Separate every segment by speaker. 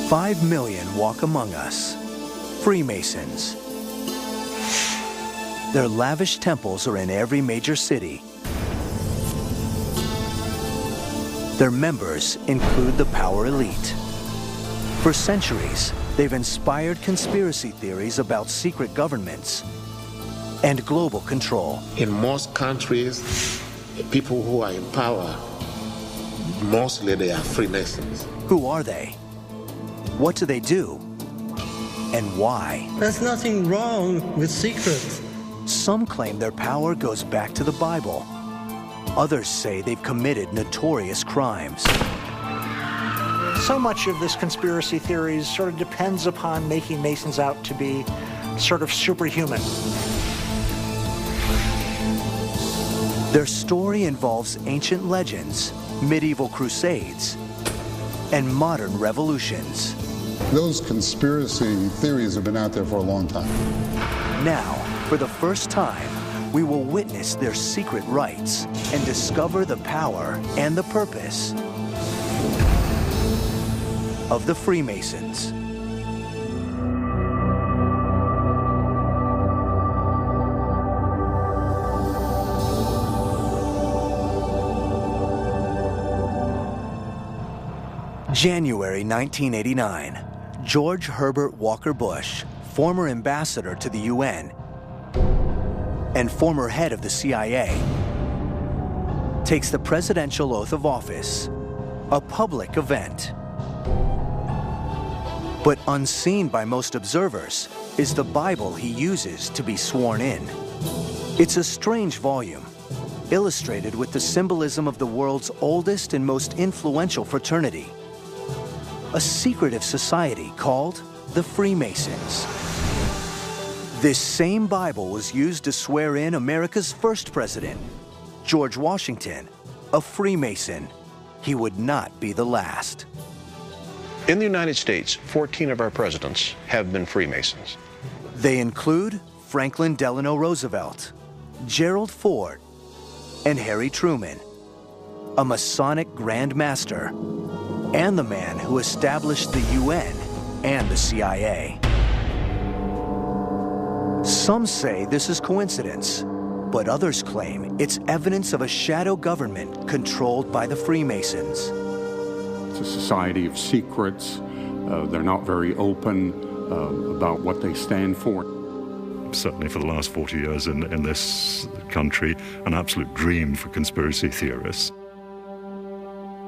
Speaker 1: 5 million walk among us, Freemasons. Their lavish temples are in every major city. Their members include the power elite. For centuries, they've inspired conspiracy theories about secret governments and global control.
Speaker 2: In most countries, people who are in power, mostly they are Freemasons.
Speaker 1: Who are they? What do they do? And why?
Speaker 3: There's nothing wrong with secrets.
Speaker 1: Some claim their power goes back to the Bible. Others say they've committed notorious crimes.
Speaker 4: So much of this conspiracy theories sort of depends upon making Masons out to be sort of superhuman.
Speaker 1: Their story involves ancient legends, medieval crusades, and modern revolutions.
Speaker 5: Those conspiracy theories have been out there for a long time.
Speaker 1: Now, for the first time, we will witness their secret rites and discover the power and the purpose of the Freemasons. January 1989, George Herbert Walker Bush, former ambassador to the UN and former head of the CIA, takes the presidential oath of office, a public event. But unseen by most observers is the Bible he uses to be sworn in. It's a strange volume, illustrated with the symbolism of the world's oldest and most influential fraternity, a secretive society called the Freemasons. This same Bible was used to swear in America's first president, George Washington, a Freemason. He would not be the last.
Speaker 6: In the United States, 14 of our presidents have been Freemasons.
Speaker 1: They include Franklin Delano Roosevelt, Gerald Ford, and Harry Truman, a Masonic Grand Master, and the man who established the UN and the CIA. Some say this is coincidence, but others claim it's evidence of a shadow government controlled by the Freemasons.
Speaker 7: It's a society of secrets. They're not very open about what they stand for.
Speaker 8: Certainly for the last 40 years in this country, an absolute dream for conspiracy theorists.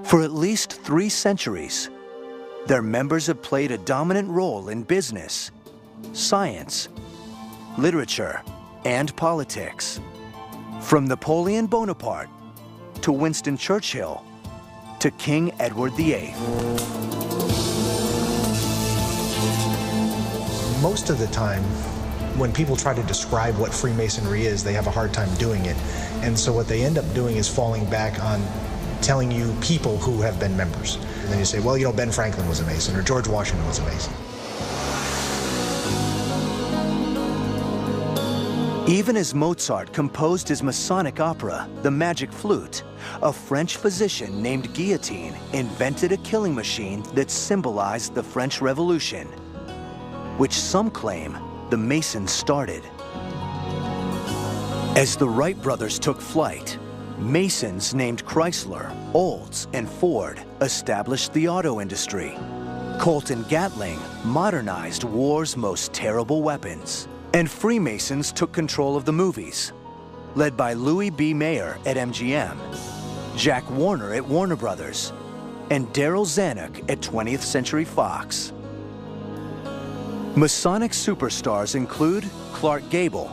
Speaker 1: For at least 3 centuries, their members have played a dominant role in business, science, literature, and politics. From Napoleon Bonaparte to Winston Churchill to King Edward VIII.
Speaker 9: Most of the time, when people try to describe what Freemasonry is, they have a hard time doing it. And so what they end up doing is falling back on telling you people who have been members. And then you say, well, you know, Ben Franklin was a Mason, or George Washington was a Mason.
Speaker 1: Even as Mozart composed his Masonic opera, The Magic Flute, a French physician named Guillotine invented a killing machine that symbolized the French Revolution, which some claim the Masons started. As the Wright brothers took flight, Masons named Chrysler, Olds, and Ford established the auto industry. Colt and Gatling modernized war's most terrible weapons. And Freemasons took control of the movies, led by Louis B. Mayer at MGM, Jack Warner at Warner Brothers, and Daryl Zanuck at 20th Century Fox. Masonic superstars include Clark Gable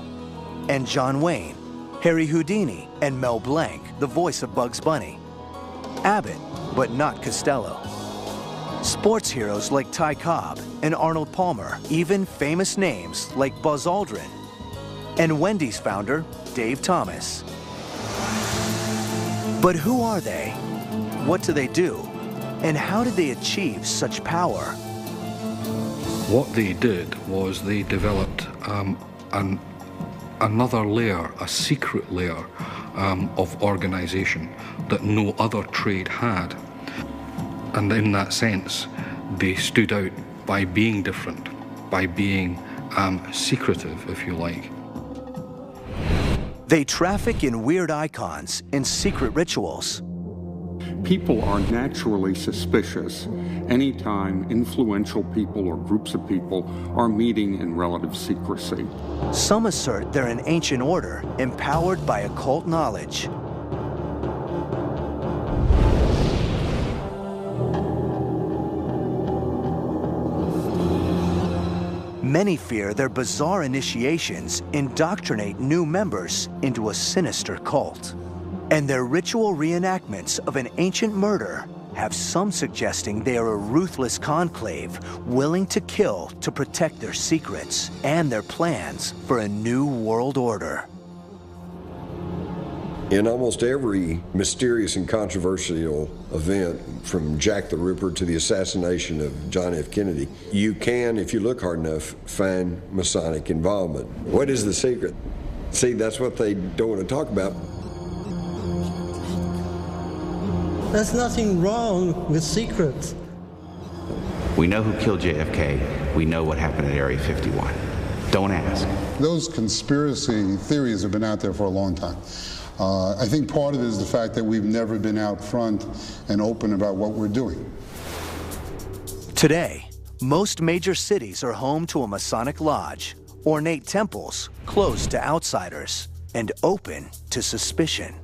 Speaker 1: and John Wayne, Harry Houdini and Mel Blanc, the voice of Bugs Bunny, Abbott, but not Costello. Sports heroes like Ty Cobb and Arnold Palmer, even famous names like Buzz Aldrin, and Wendy's founder, Dave Thomas. But who are they? What do they do? And how did they achieve such power?
Speaker 10: What they did was they developed another layer, a secret layer of organization that no other trade had. And in that sense, they stood out by being different, by being secretive, if you like.
Speaker 1: They traffic in weird icons and secret rituals.
Speaker 7: People are naturally suspicious anytime influential people or groups of people are meeting in relative secrecy.
Speaker 1: Some assert they're an ancient order empowered by occult knowledge. Many fear their bizarre initiations indoctrinate new members into a sinister cult. And their ritual reenactments of an ancient murder have some suggesting they are a ruthless conclave willing to kill to protect their secrets and their plans for a new world order.
Speaker 11: In almost every mysterious and controversial event, from Jack the Ripper to the assassination of John F. Kennedy, you can, if you look hard enough, find Masonic involvement. What is the secret? See, that's what they don't want to talk about.
Speaker 3: There's nothing wrong with secrets.
Speaker 12: We know who killed JFK. We know what happened at Area 51. Don't ask.
Speaker 5: Those conspiracy theories have been out there for a long time. I think part of it is the fact that we've never been out front and open about what we're doing.
Speaker 1: Today, most major cities are home to a Masonic lodge, ornate temples closed to outsiders, and open to suspicion.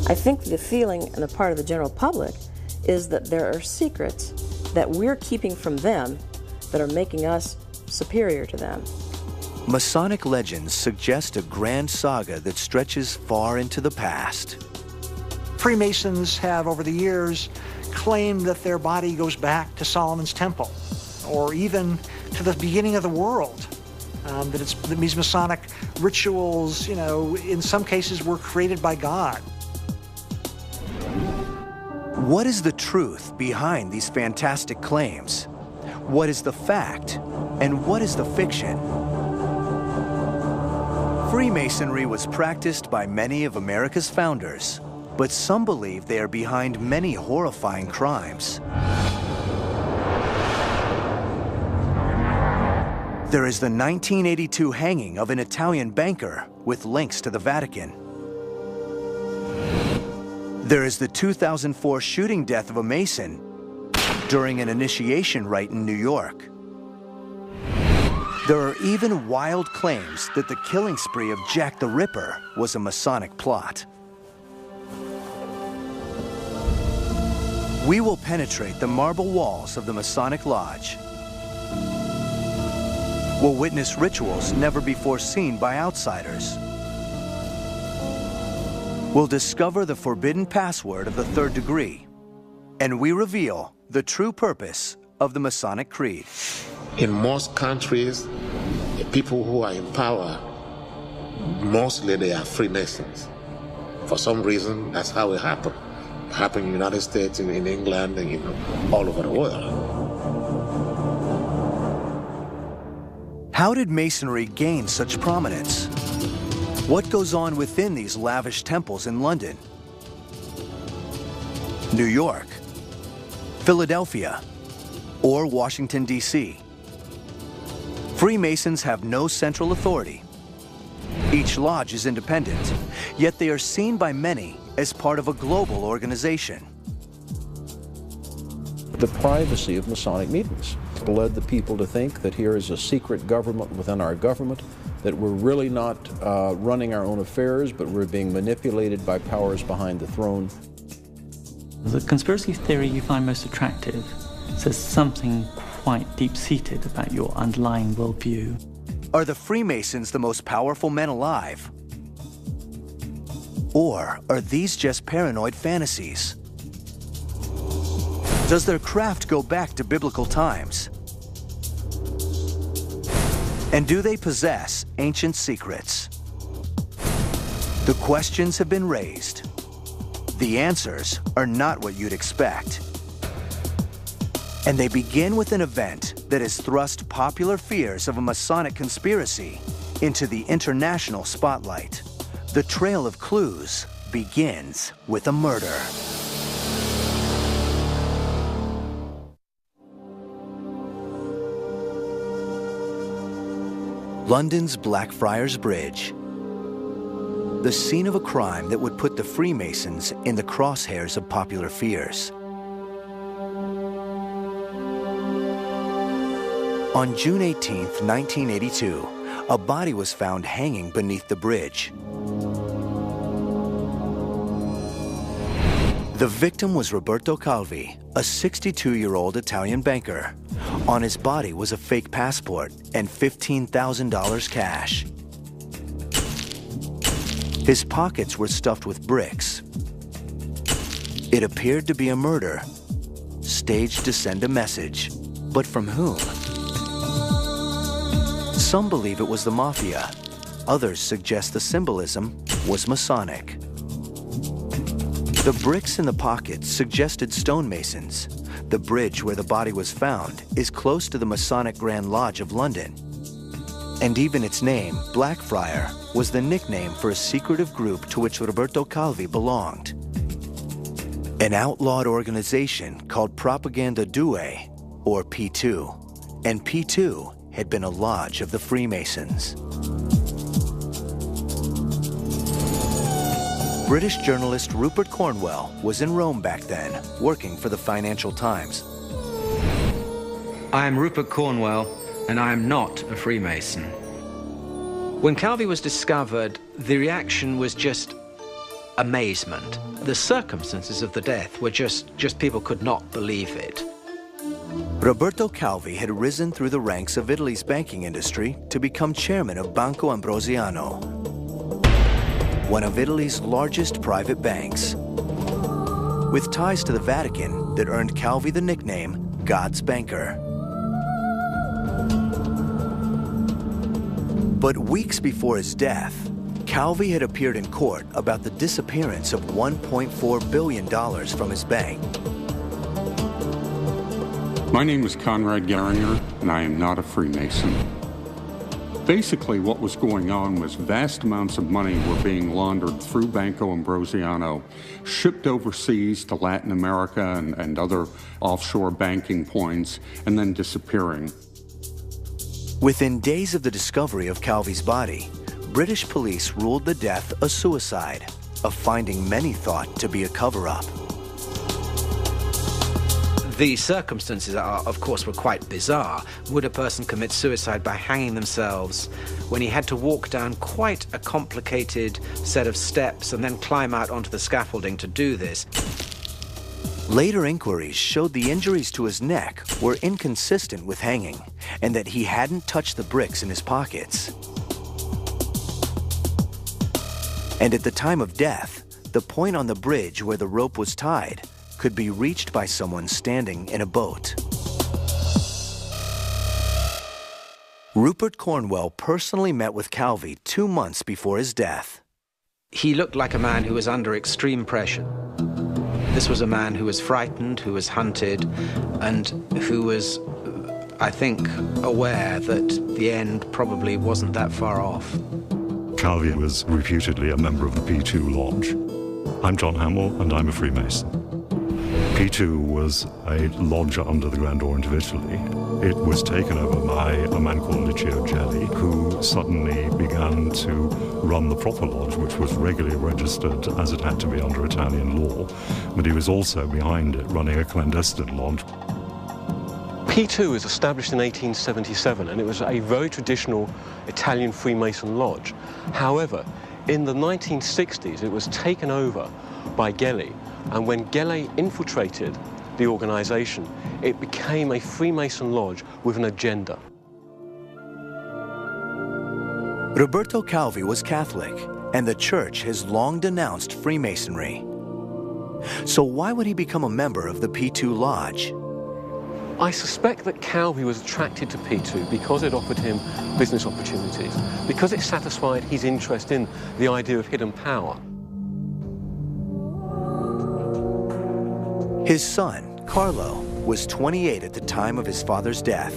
Speaker 13: I think the feeling on the part of the general public is that there are secrets that we're keeping from them that are making us superior to them.
Speaker 1: Masonic legends suggest a grand saga that stretches far into the past.
Speaker 4: Freemasons have, over the years, claimed that their body goes back to Solomon's temple, or even to the beginning of the world. That these Masonic rituals, you know, in some cases were created by God.
Speaker 1: What is the truth behind these fantastic claims? What is the fact, and what is the fiction? Freemasonry was practiced by many of America's founders, but some believe they are behind many horrifying crimes. There is the 1982 hanging of an Italian banker with links to the Vatican. There is the 2004 shooting death of a Mason during an initiation rite in New York. There are even wild claims that the killing spree of Jack the Ripper was a Masonic plot. We will penetrate the marble walls of the Masonic Lodge. We'll witness rituals never before seen by outsiders. We'll discover the forbidden password of the third degree, and we reveal the true purpose of the Masonic Creed.
Speaker 2: In most countries, the people who are in power, mostly they are Freemasons. For some reason, that's how it happened. It happened in the United States, in England, and all over the world.
Speaker 1: How did Masonry gain such prominence? What goes on within these lavish temples in London, New York, Philadelphia, or Washington, D.C.? Freemasons have no central authority. Each lodge is independent, yet they are seen by many as part of a global organization.
Speaker 6: The privacy of Masonic meetings led the people to think that here is a secret government within our government, that we're really not running our own affairs, but we're being manipulated by powers behind the throne.
Speaker 14: The conspiracy theory you find most attractive says something quite deep-seated about your underlying worldview.
Speaker 1: Are the Freemasons the most powerful men alive? Or are these just paranoid fantasies? Does their craft go back to biblical times? And do they possess ancient secrets? The questions have been raised. The answers are not what you'd expect. And they begin with an event that has thrust popular fears of a Masonic conspiracy into the international spotlight. The trail of clues begins with a murder. London's Blackfriars Bridge, the scene of a crime that would put the Freemasons in the crosshairs of popular fears. On June 18, 1982, a body was found hanging beneath the bridge. The victim was Roberto Calvi, a 62-year-old Italian banker. On his body was a fake passport and $15,000 cash. His pockets were stuffed with bricks. It appeared to be a murder, staged to send a message. But from whom? Some believe it was the mafia. Others suggest the symbolism was Masonic. The bricks in the pockets suggested stonemasons. The bridge where the body was found is close to the Masonic Grand Lodge of London. And even its name, Blackfriar, was the nickname for a secretive group to which Roberto Calvi belonged. An outlawed organization called Propaganda Due, or P2. And P2 had been a lodge of the Freemasons. British journalist Rupert Cornwell was in Rome back then, working for the Financial Times.
Speaker 15: I am Rupert Cornwell, and I am not a Freemason. When Calvi was discovered, the reaction was just amazement. The circumstances of the death were just people could not believe it.
Speaker 1: Roberto Calvi had risen through the ranks of Italy's banking industry to become chairman of Banco Ambrosiano, one of Italy's largest private banks, with ties to the Vatican that earned Calvi the nickname God's Banker. But weeks before his death, Calvi had appeared in court about the disappearance of $1.4 billion from his bank.
Speaker 7: My name is Conrad Geringer, and I am not a Freemason. Basically, what was going on was vast amounts of money were being laundered through Banco Ambrosiano, shipped overseas to Latin America and other offshore banking points, and then disappearing.
Speaker 1: Within days of the discovery of Calvi's body, British police ruled the death a suicide, a finding many thought to be a cover-up.
Speaker 15: The circumstances, of course, were quite bizarre. Would a person commit suicide by hanging themselves when he had to walk down quite a complicated set of steps and then climb out onto the scaffolding to do this?
Speaker 1: Later inquiries showed the injuries to his neck were inconsistent with hanging and that he hadn't touched the bricks in his pockets. And at the time of death, the point on the bridge where the rope was tied could be reached by someone standing in a boat. Rupert Cornwell personally met with Calvi 2 months before his death.
Speaker 15: He looked like a man who was under extreme pressure. This was a man who was frightened, who was hunted, and who was, I think, aware that the end probably wasn't that far off.
Speaker 8: Calvi was reputedly a member of the P2 Lodge. I'm John Hamill, and I'm a Freemason. P2 was a lodge under the Grand Orient of Italy. It was taken over by a man called Licio Gelli, who suddenly began to run the proper lodge, which was regularly registered as it had to be under Italian law. But he was also behind it running a clandestine lodge.
Speaker 16: P2 was established in 1877, and it was a very traditional Italian Freemason lodge. However, in the 1960s, it was taken over by Gelli, and when Gelli infiltrated the organization, it became a Freemason lodge with an agenda.
Speaker 1: Roberto Calvi was Catholic, and the church has long denounced Freemasonry. So why would he become a member of the P2 Lodge?
Speaker 16: I suspect that Calvi was attracted to P2 because it offered him business opportunities, because it satisfied his interest in the idea of hidden power.
Speaker 1: His son, Carlo, was 28 at the time of his father's death.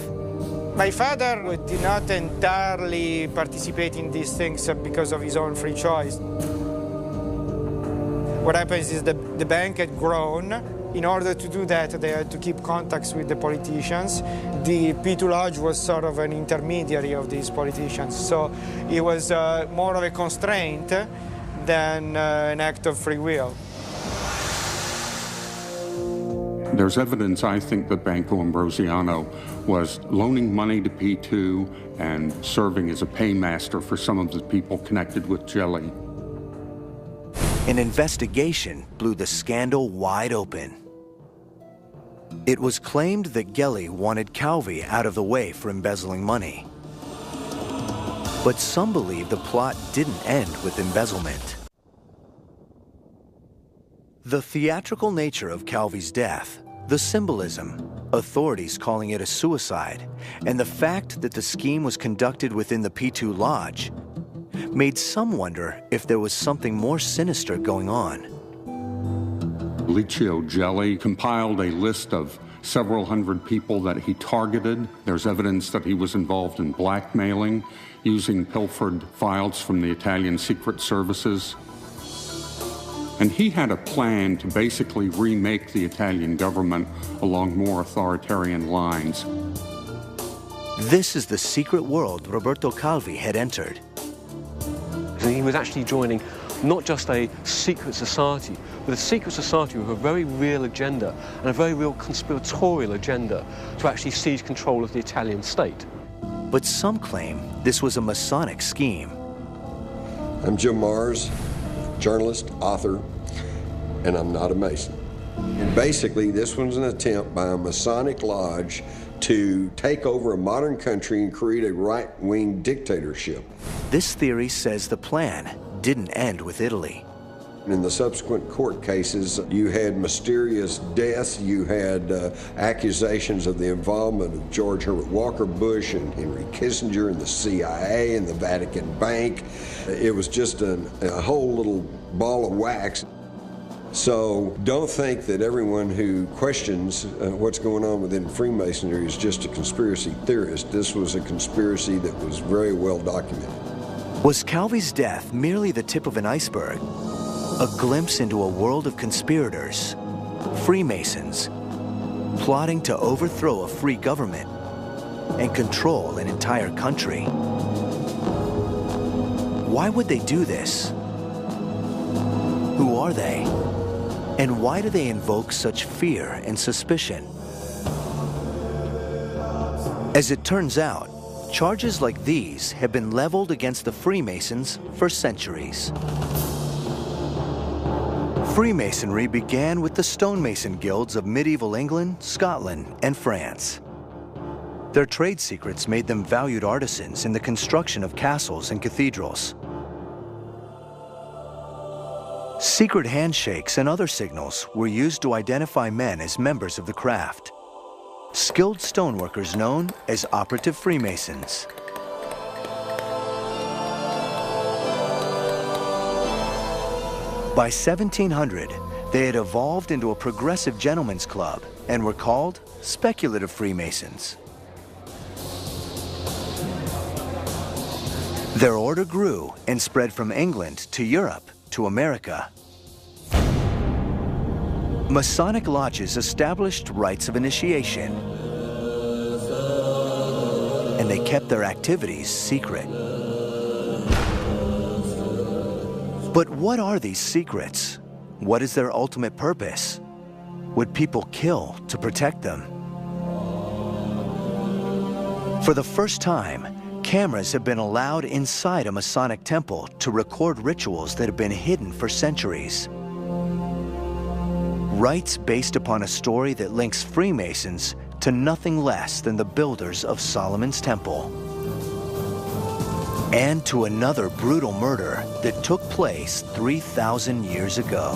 Speaker 17: My father did not entirely participate in these things because of his own free choice. What happens is the bank had grown. In order to do that, they had to keep contacts with the politicians. The P2 Lodge was sort of an intermediary of these politicians, so it was more of a constraint than an act of free will.
Speaker 7: There's evidence, I think, that Banco Ambrosiano was loaning money to P2 and serving as a paymaster for some of the people connected with Gelli.
Speaker 1: An investigation blew the scandal wide open. It was claimed that Gelli wanted Calvi out of the way for embezzling money. But some believe the plot didn't end with embezzlement. The theatrical nature of Calvi's death, the symbolism, authorities calling it a suicide, and the fact that the scheme was conducted within the P2 Lodge made some wonder if there was something more sinister going on.
Speaker 7: Licio Gelli compiled a list of several hundred people that he targeted. There's evidence that he was involved in blackmailing, using pilfered files from the Italian secret services. And he had a plan to basically remake the Italian government along more authoritarian lines.
Speaker 1: This is the secret world Roberto Calvi had entered.
Speaker 16: He was actually joining not just a secret society, but a secret society with a very real agenda and a very real conspiratorial agenda to actually seize control of the Italian state.
Speaker 1: But some claim this was a Masonic scheme.
Speaker 11: I'm Jim Mars, journalist, author, and I'm not a Mason. And basically, this was an attempt by a Masonic lodge to take over a modern country and create a right-wing dictatorship.
Speaker 1: This theory says the plan didn't end with Italy.
Speaker 11: In the subsequent court cases, you had mysterious deaths, you had accusations of the involvement of George Herbert Walker Bush and Henry Kissinger and the CIA and the Vatican Bank. It was just a whole little ball of wax. So don't think that everyone who questions what's going on within Freemasonry is just a conspiracy theorist. This was a conspiracy that was very well documented.
Speaker 1: Was Calvi's death merely the tip of an iceberg? A glimpse into a world of conspirators, Freemasons, plotting to overthrow a free government and control an entire country. Why would they do this? Who are they? And why do they invoke such fear and suspicion? As it turns out, charges like these have been leveled against the Freemasons for centuries. Freemasonry began with the stonemason guilds of medieval England, Scotland, and France. Their trade secrets made them valued artisans in the construction of castles and cathedrals. Secret handshakes and other signals were used to identify men as members of the craft. Skilled stoneworkers known as operative Freemasons. By 1700, they had evolved into a progressive gentlemen's club and were called speculative Freemasons. Their order grew and spread from England to Europe to America. Masonic lodges established rites of initiation, and they kept their activities secret. But what are these secrets? What is their ultimate purpose? Would people kill to protect them? For the first time, cameras have been allowed inside a Masonic temple to record rituals that have been hidden for centuries. Rites based upon a story that links Freemasons to nothing less than the builders of Solomon's Temple. And to another brutal murder that took place 3,000 years ago.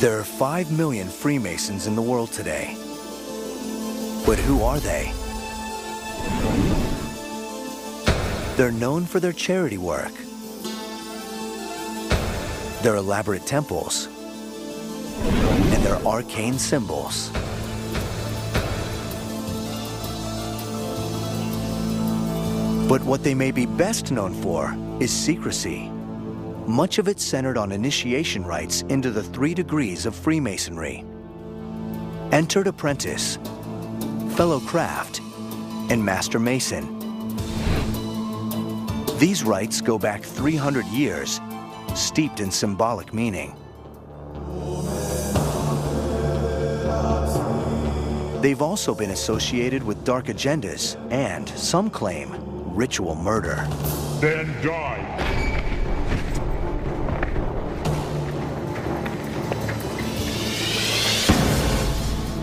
Speaker 1: There are 5 million Freemasons in the world today. But who are they? They're known for their charity work, their elaborate temples, and their arcane symbols. But what they may be best known for is secrecy. Much of it centered on initiation rites into the 3 degrees of Freemasonry. Entered Apprentice, Fellow Craft, and Master Mason. These rites go back 300 years, steeped in symbolic meaning. They've also been associated with dark agendas and, some claim, ritual murder.
Speaker 18: Then die.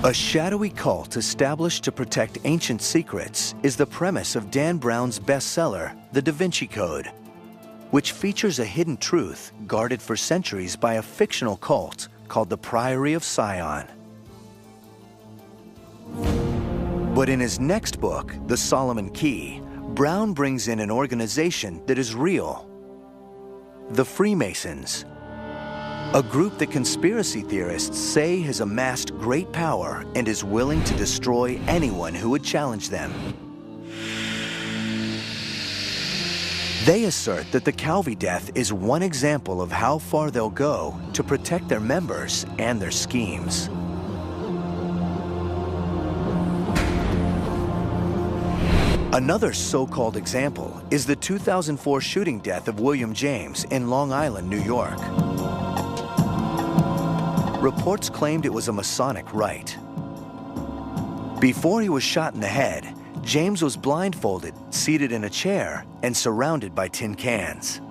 Speaker 1: A shadowy cult established to protect ancient secrets is the premise of Dan Brown's bestseller, The Da Vinci Code, which features a hidden truth guarded for centuries by a fictional cult called the Priory of Sion. But in his next book, The Solomon Key, Brown brings in an organization that is real: the Freemasons, a group that conspiracy theorists say has amassed great power and is willing to destroy anyone who would challenge them. They assert that the Calvi death is one example of how far they'll go to protect their members and their schemes. Another so-called example is the 2004 shooting death of William James in Long Island, New York. Reports claimed it was a Masonic rite. Before he was shot in the head, James was blindfolded, seated in a chair, and surrounded by tin cans.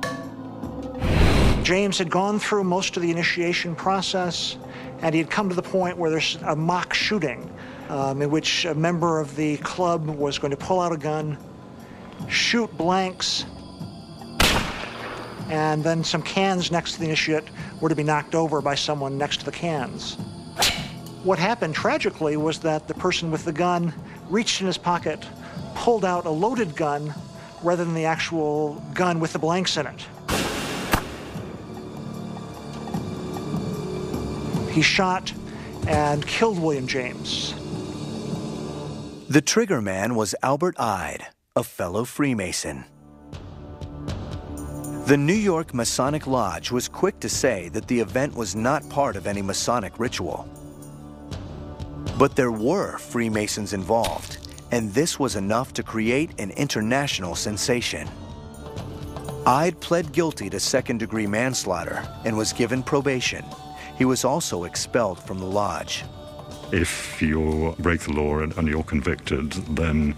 Speaker 4: James had gone through most of the initiation process, and he had come to the point where there's a mock shooting in which a member of the club was going to pull out a gun, shoot blanks, and then some cans next to the initiate were to be knocked over by someone next to the cans. What happened tragically was that the person with the gun reached in his pocket, pulled out a loaded gun rather than the actual gun with the blanks in it. He shot and killed William James.
Speaker 1: The trigger man was Albert Ide, a fellow Freemason. The New York Masonic Lodge was quick to say that the event was not part of any Masonic ritual. But there were Freemasons involved, and this was enough to create an international sensation. Ide pled guilty to second-degree manslaughter and was given probation. He was also expelled from the lodge.
Speaker 8: If you break the law and you're convicted, then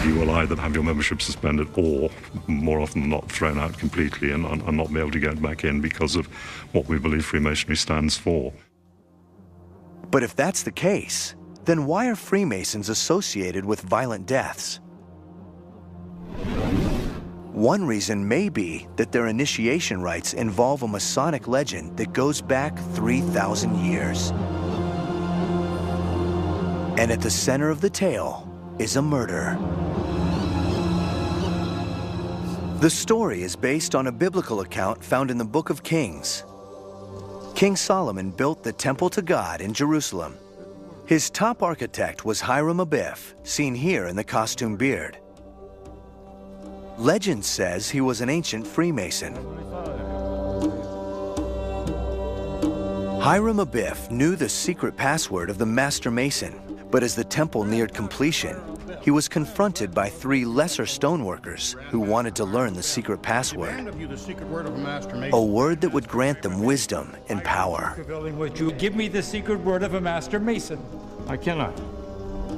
Speaker 8: you will either have your membership suspended or, more often than not, thrown out completely and not be able to get back in because of what we believe Freemasonry stands for.
Speaker 1: But if that's the case, then why are Freemasons associated with violent deaths? One reason may be that their initiation rites involve a Masonic legend that goes back 3,000 years. And at the center of the tale is a murder. The story is based on a biblical account found in the Book of Kings. King Solomon built the temple to God in Jerusalem. His top architect was Hiram Abiff, seen here in the costume beard. Legend says he was an ancient Freemason. Hiram Abiff knew the secret password of the Master Mason, but as the temple neared completion, he was confronted by 3 lesser stoneworkers who wanted to learn the secret password, a word that would grant them wisdom and power.
Speaker 19: Would you give me the secret word of a Master Mason? I cannot.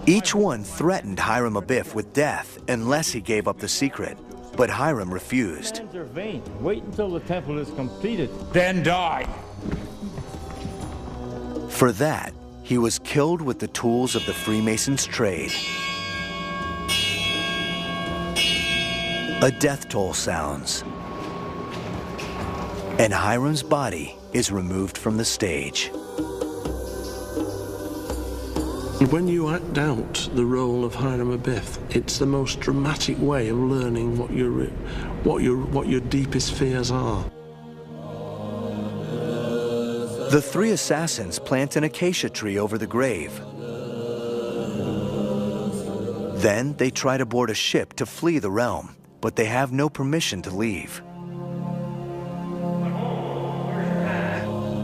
Speaker 1: Each one threatened Hiram Abiff with death unless he gave up the secret, but Hiram refused.
Speaker 19: Plans are vain. Wait until the temple is completed, then die.
Speaker 1: For that, he was killed with the tools of the Freemasons' trade. A death toll sounds, and Hiram's body is removed from the stage.
Speaker 20: When you act out the role of Hiram Abiff, it's the most dramatic way of learning what your deepest fears are.
Speaker 1: The 3 assassins plant an acacia tree over the grave. Then they try to board a ship to flee the realm, but they have no permission to leave.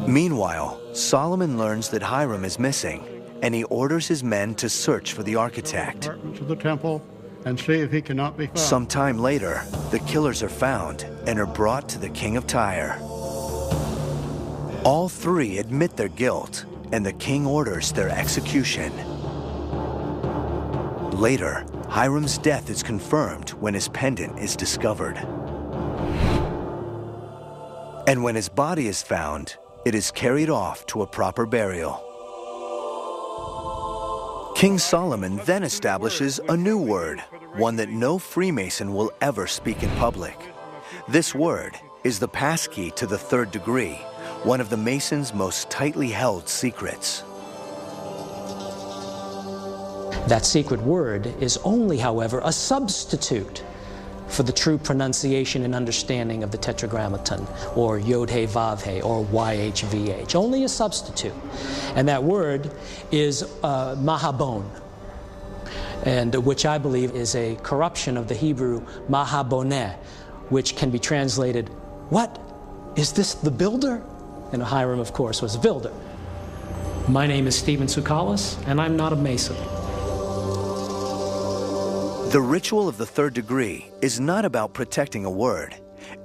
Speaker 1: Meanwhile, Solomon learns that Hiram is missing, and he orders his men to search for the architect.
Speaker 18: To the temple and see if he cannot be found.
Speaker 1: Sometime later, the killers are found and are brought to the king of Tyre. All three admit their guilt, and the king orders their execution. Later, Hiram's death is confirmed when his pendant is discovered. And when his body is found, it is carried off to a proper burial. King Solomon then establishes a new word, one that no Freemason will ever speak in public. This word is the passkey to the third degree, one of the Masons' most tightly held secrets.
Speaker 21: That secret word is only, however, a substitute for the true pronunciation and understanding of the Tetragrammaton, or Yod-He Vav-He, or YHVH. Only a substitute. And that word is Mahabon, and which I believe is a corruption of the Hebrew Mahaboneh, which can be translated, "What? Is this the builder?" And Hiram, of course, was a builder. My name is Stephen Tsoukalos, and I'm not a Mason.
Speaker 1: The ritual of the third degree is not about protecting a word.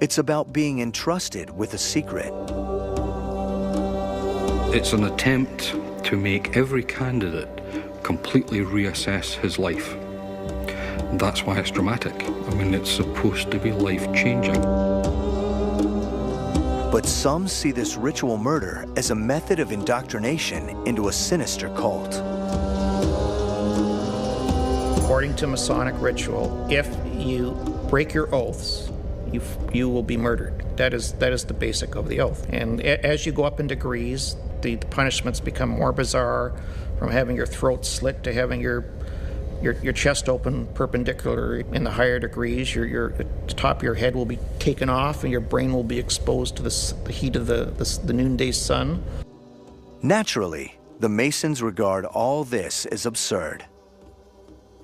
Speaker 1: It's about being entrusted with a secret.
Speaker 10: It's an attempt to make every candidate completely reassess his life. That's why it's dramatic. I mean, it's supposed to be life-changing.
Speaker 1: But some see this ritual murder as a method of indoctrination into a sinister cult.
Speaker 22: According to Masonic ritual, if you break your oaths, you will be murdered. That is the basic of the oath. And as you go up in degrees, the punishments become more bizarre, from having your throat slit to having your chest open perpendicular. In the higher degrees, the top of your head will be taken off and your brain will be exposed to the heat of the noonday sun.
Speaker 1: Naturally, the Masons regard all this as absurd.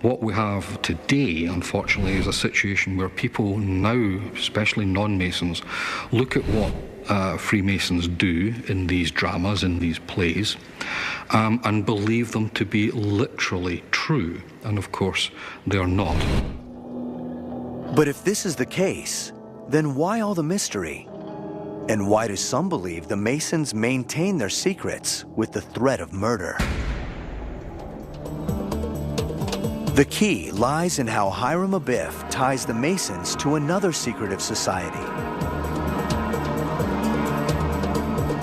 Speaker 10: What we have today, unfortunately, is a situation where people now, especially non-Masons, look at what Freemasons do in these dramas, in these plays, and believe them to be literally true. And of course, they are not.
Speaker 1: But if this is the case, then why all the mystery? And why do some believe the Masons maintain their secrets with the threat of murder? The key lies in how Hiram Abiff ties the Masons to another secretive society,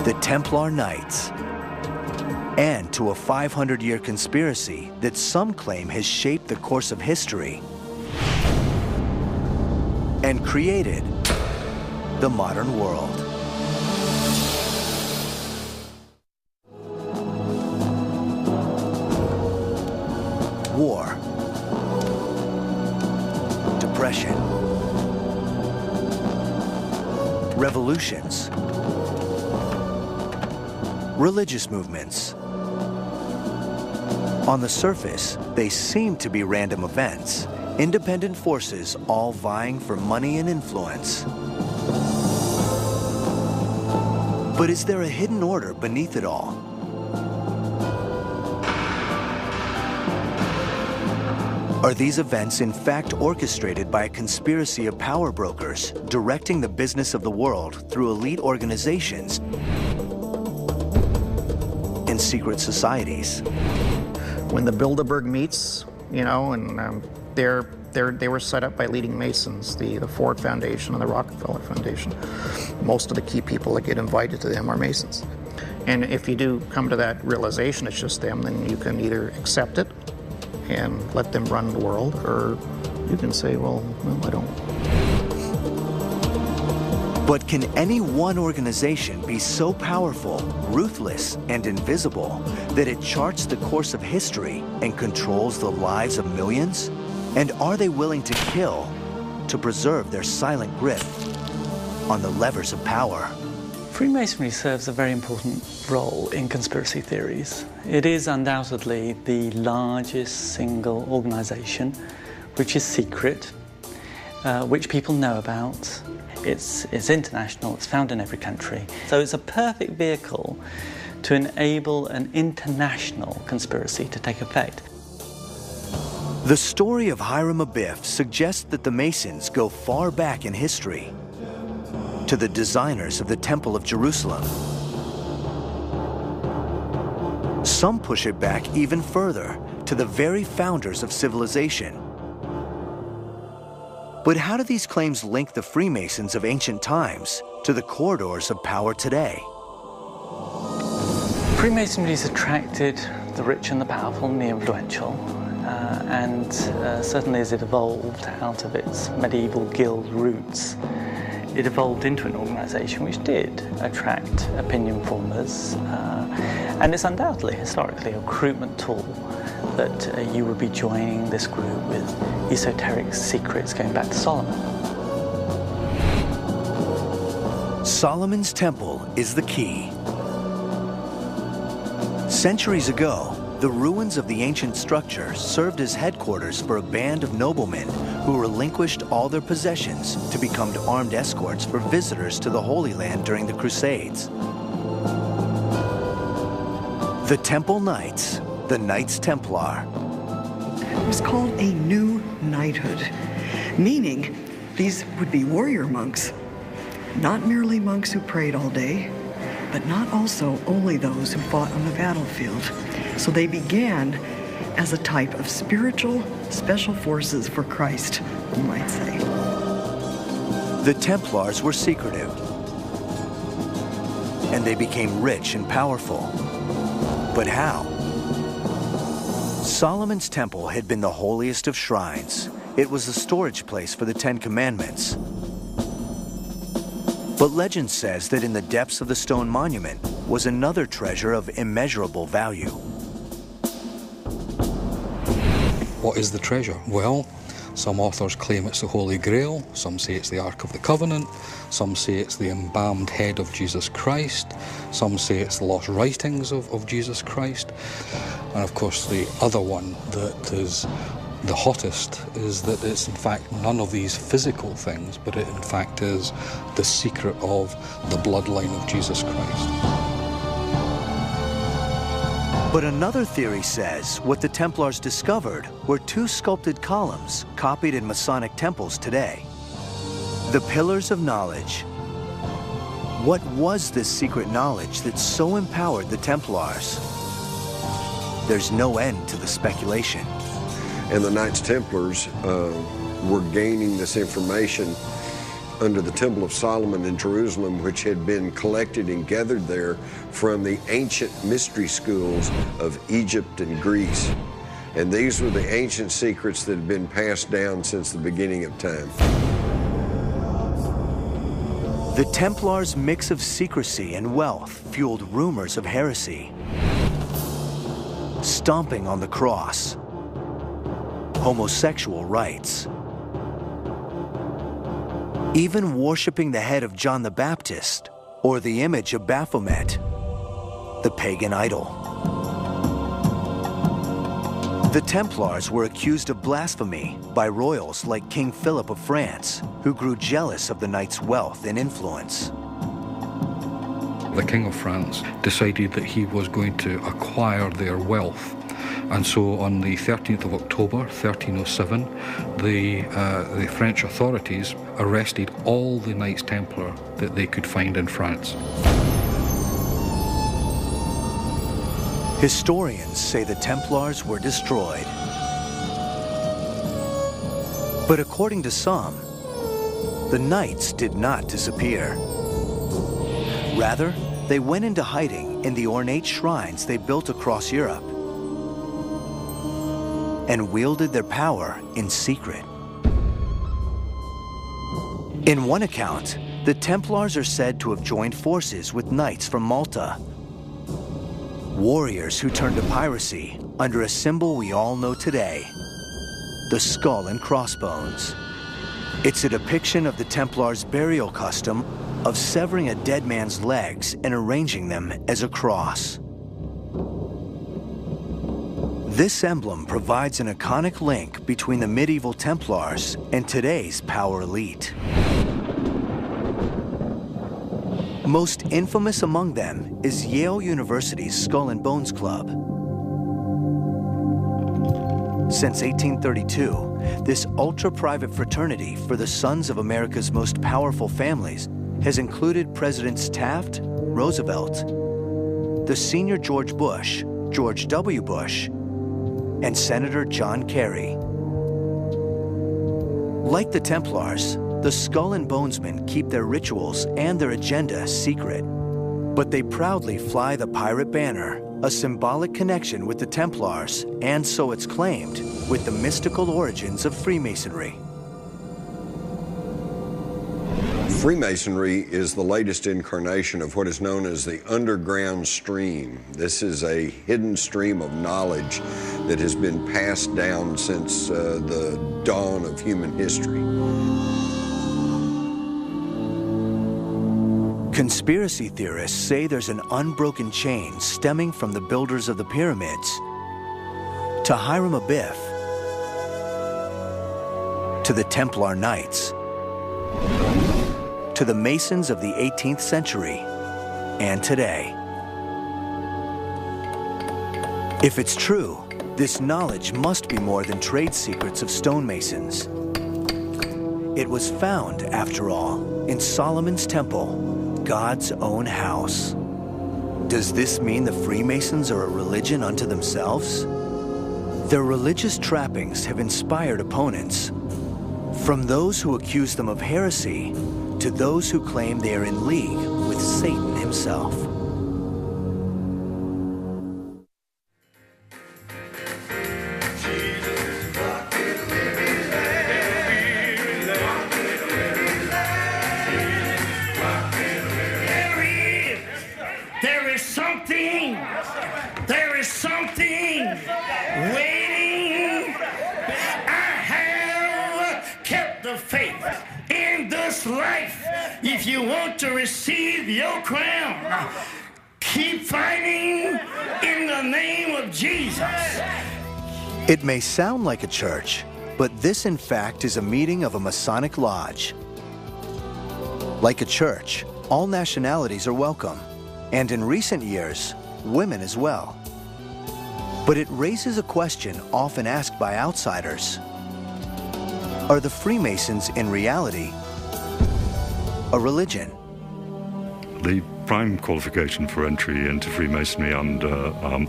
Speaker 1: the Templar Knights, and to a 500-year conspiracy that some claim has shaped the course of history and created the modern world. War, depression, revolutions, religious movements. On the surface, they seem to be random events, independent forces all vying for money and influence. But is there a hidden order beneath it all? Are these events in fact orchestrated by a conspiracy of power brokers directing the business of the world through elite organizations and secret societies?
Speaker 22: When the Bilderberg meets, you know, and they were set up by leading Masons, the Ford Foundation and the Rockefeller Foundation. Most of the key people that get invited to them are Masons. And if you do come to that realization it's just them, then you can either accept it and let them run the world, or you can say, well, no, I don't.
Speaker 1: But can any one organization be so powerful, ruthless, and invisible that it charts the course of history and controls the lives of millions? And are they willing to kill to preserve their silent grip on the levers of power?
Speaker 14: Freemasonry serves a very important role in conspiracy theories. It is undoubtedly the largest single organization which is secret which people know about. It's international, it's found in every country. So it's a perfect vehicle to enable an international conspiracy to take effect.
Speaker 1: The story of Hiram Abiff suggests that the Masons go far back in history, to the designers of the Temple of Jerusalem. Some push it back even further, to the very founders of civilization. But how do these claims link the Freemasons of ancient times to the corridors of power today?
Speaker 14: Freemasonry has attracted the rich and the powerful and the influential, and certainly as it evolved out of its medieval guild roots, it evolved into an organization which did attract opinion formers, and it's undoubtedly, historically, a recruitment tool that you would be joining this group with esoteric secrets going back to Solomon.
Speaker 1: Solomon's Temple is the key. Centuries ago, the ruins of the ancient structure served as headquarters for a band of noblemen who relinquished all their possessions to become armed escorts for visitors to the Holy Land during the Crusades. The Temple Knights, the Knights Templar.
Speaker 3: It was called a new knighthood, meaning these would be warrior monks, not merely monks who prayed all day, but not also only those who fought on the battlefield. So they began as a type of spiritual special forces for Christ, you might say.
Speaker 1: The Templars were secretive, and they became rich and powerful. But how? Solomon's Temple had been the holiest of shrines. It was a storage place for the Ten Commandments. But legend says that in the depths of the stone monument was another treasure of immeasurable value.
Speaker 10: What is the treasure? Well, some authors claim it's the Holy Grail, some say it's the Ark of the Covenant, some say it's the embalmed head of Jesus Christ, some say it's the lost writings of Jesus Christ, and of course the other one that is the hottest is that it's in fact none of these physical things, but it in fact is the secret of the bloodline of Jesus Christ.
Speaker 1: But another theory says what the Templars discovered were two sculpted columns copied in Masonic temples today. The Pillars of Knowledge. What was this secret knowledge that so empowered the Templars? There's no end to the speculation.
Speaker 11: And the Knights Templars were gaining this information under the Temple of Solomon in Jerusalem, which had been collected and gathered there from the ancient mystery schools of Egypt and Greece. And these were the ancient secrets that had been passed down since the beginning of time.
Speaker 1: The Templars' mix of secrecy and wealth fueled rumors of heresy. Stomping on the cross, homosexual rites, even worshiping the head of John the Baptist or the image of Baphomet, the pagan idol. The Templars were accused of blasphemy by royals like King Philip of France, who grew jealous of the Knights' wealth and influence.
Speaker 10: The King of France decided that he was going to acquire their wealth. And so on the 13th of October, 1307, the French authorities arrested all the Knights Templar that they could find in France.
Speaker 1: Historians say the Templars were destroyed. But according to some, the Knights did not disappear. Rather, they went into hiding in the ornate shrines they built across Europe and wielded their power in secret. In one account, the Templars are said to have joined forces with knights from Malta, warriors who turned to piracy under a symbol we all know today, the skull and crossbones. It's a depiction of the Templars' burial custom of severing a dead man's legs and arranging them as a cross. This emblem provides an iconic link between the medieval Templars and today's power elite. Most infamous among them is Yale University's Skull and Bones Club. Since 1832, this ultra-private fraternity for the sons of America's most powerful families has included Presidents Taft, Roosevelt, the senior George Bush, George W. Bush, and Senator John Kerry. Like the Templars, the Skull and Bonesmen keep their rituals and their agenda secret, but they proudly fly the pirate banner, a symbolic connection with the Templars, and so it's claimed, with the mystical origins of Freemasonry.
Speaker 11: Freemasonry is the latest incarnation of what is known as the underground stream. This is a hidden stream of knowledge that has been passed down since the dawn of human history.
Speaker 1: Conspiracy theorists say there's an unbroken chain stemming from the builders of the pyramids to Hiram Abiff, to the Templar Knights, to the Masons of the 18th century, and today. If it's true, this knowledge must be more than trade secrets of stonemasons. It was found, after all, in Solomon's temple, God's own house. Does this mean the Freemasons are a religion unto themselves? Their religious trappings have inspired opponents, from those who accuse them of heresy to those who claim they are in league with Satan himself.
Speaker 9: There is something waiting. I have kept the faith in this life. If you want to receive your crown, keep fighting in the name of Jesus.
Speaker 1: It may sound like a church, but this in fact is a meeting of a Masonic lodge. Like a church, all nationalities are welcome, and in recent years, women as well. But it raises a question often asked by outsiders. Are the Freemasons in reality a religion?
Speaker 8: The prime qualification for entry into Freemasonry and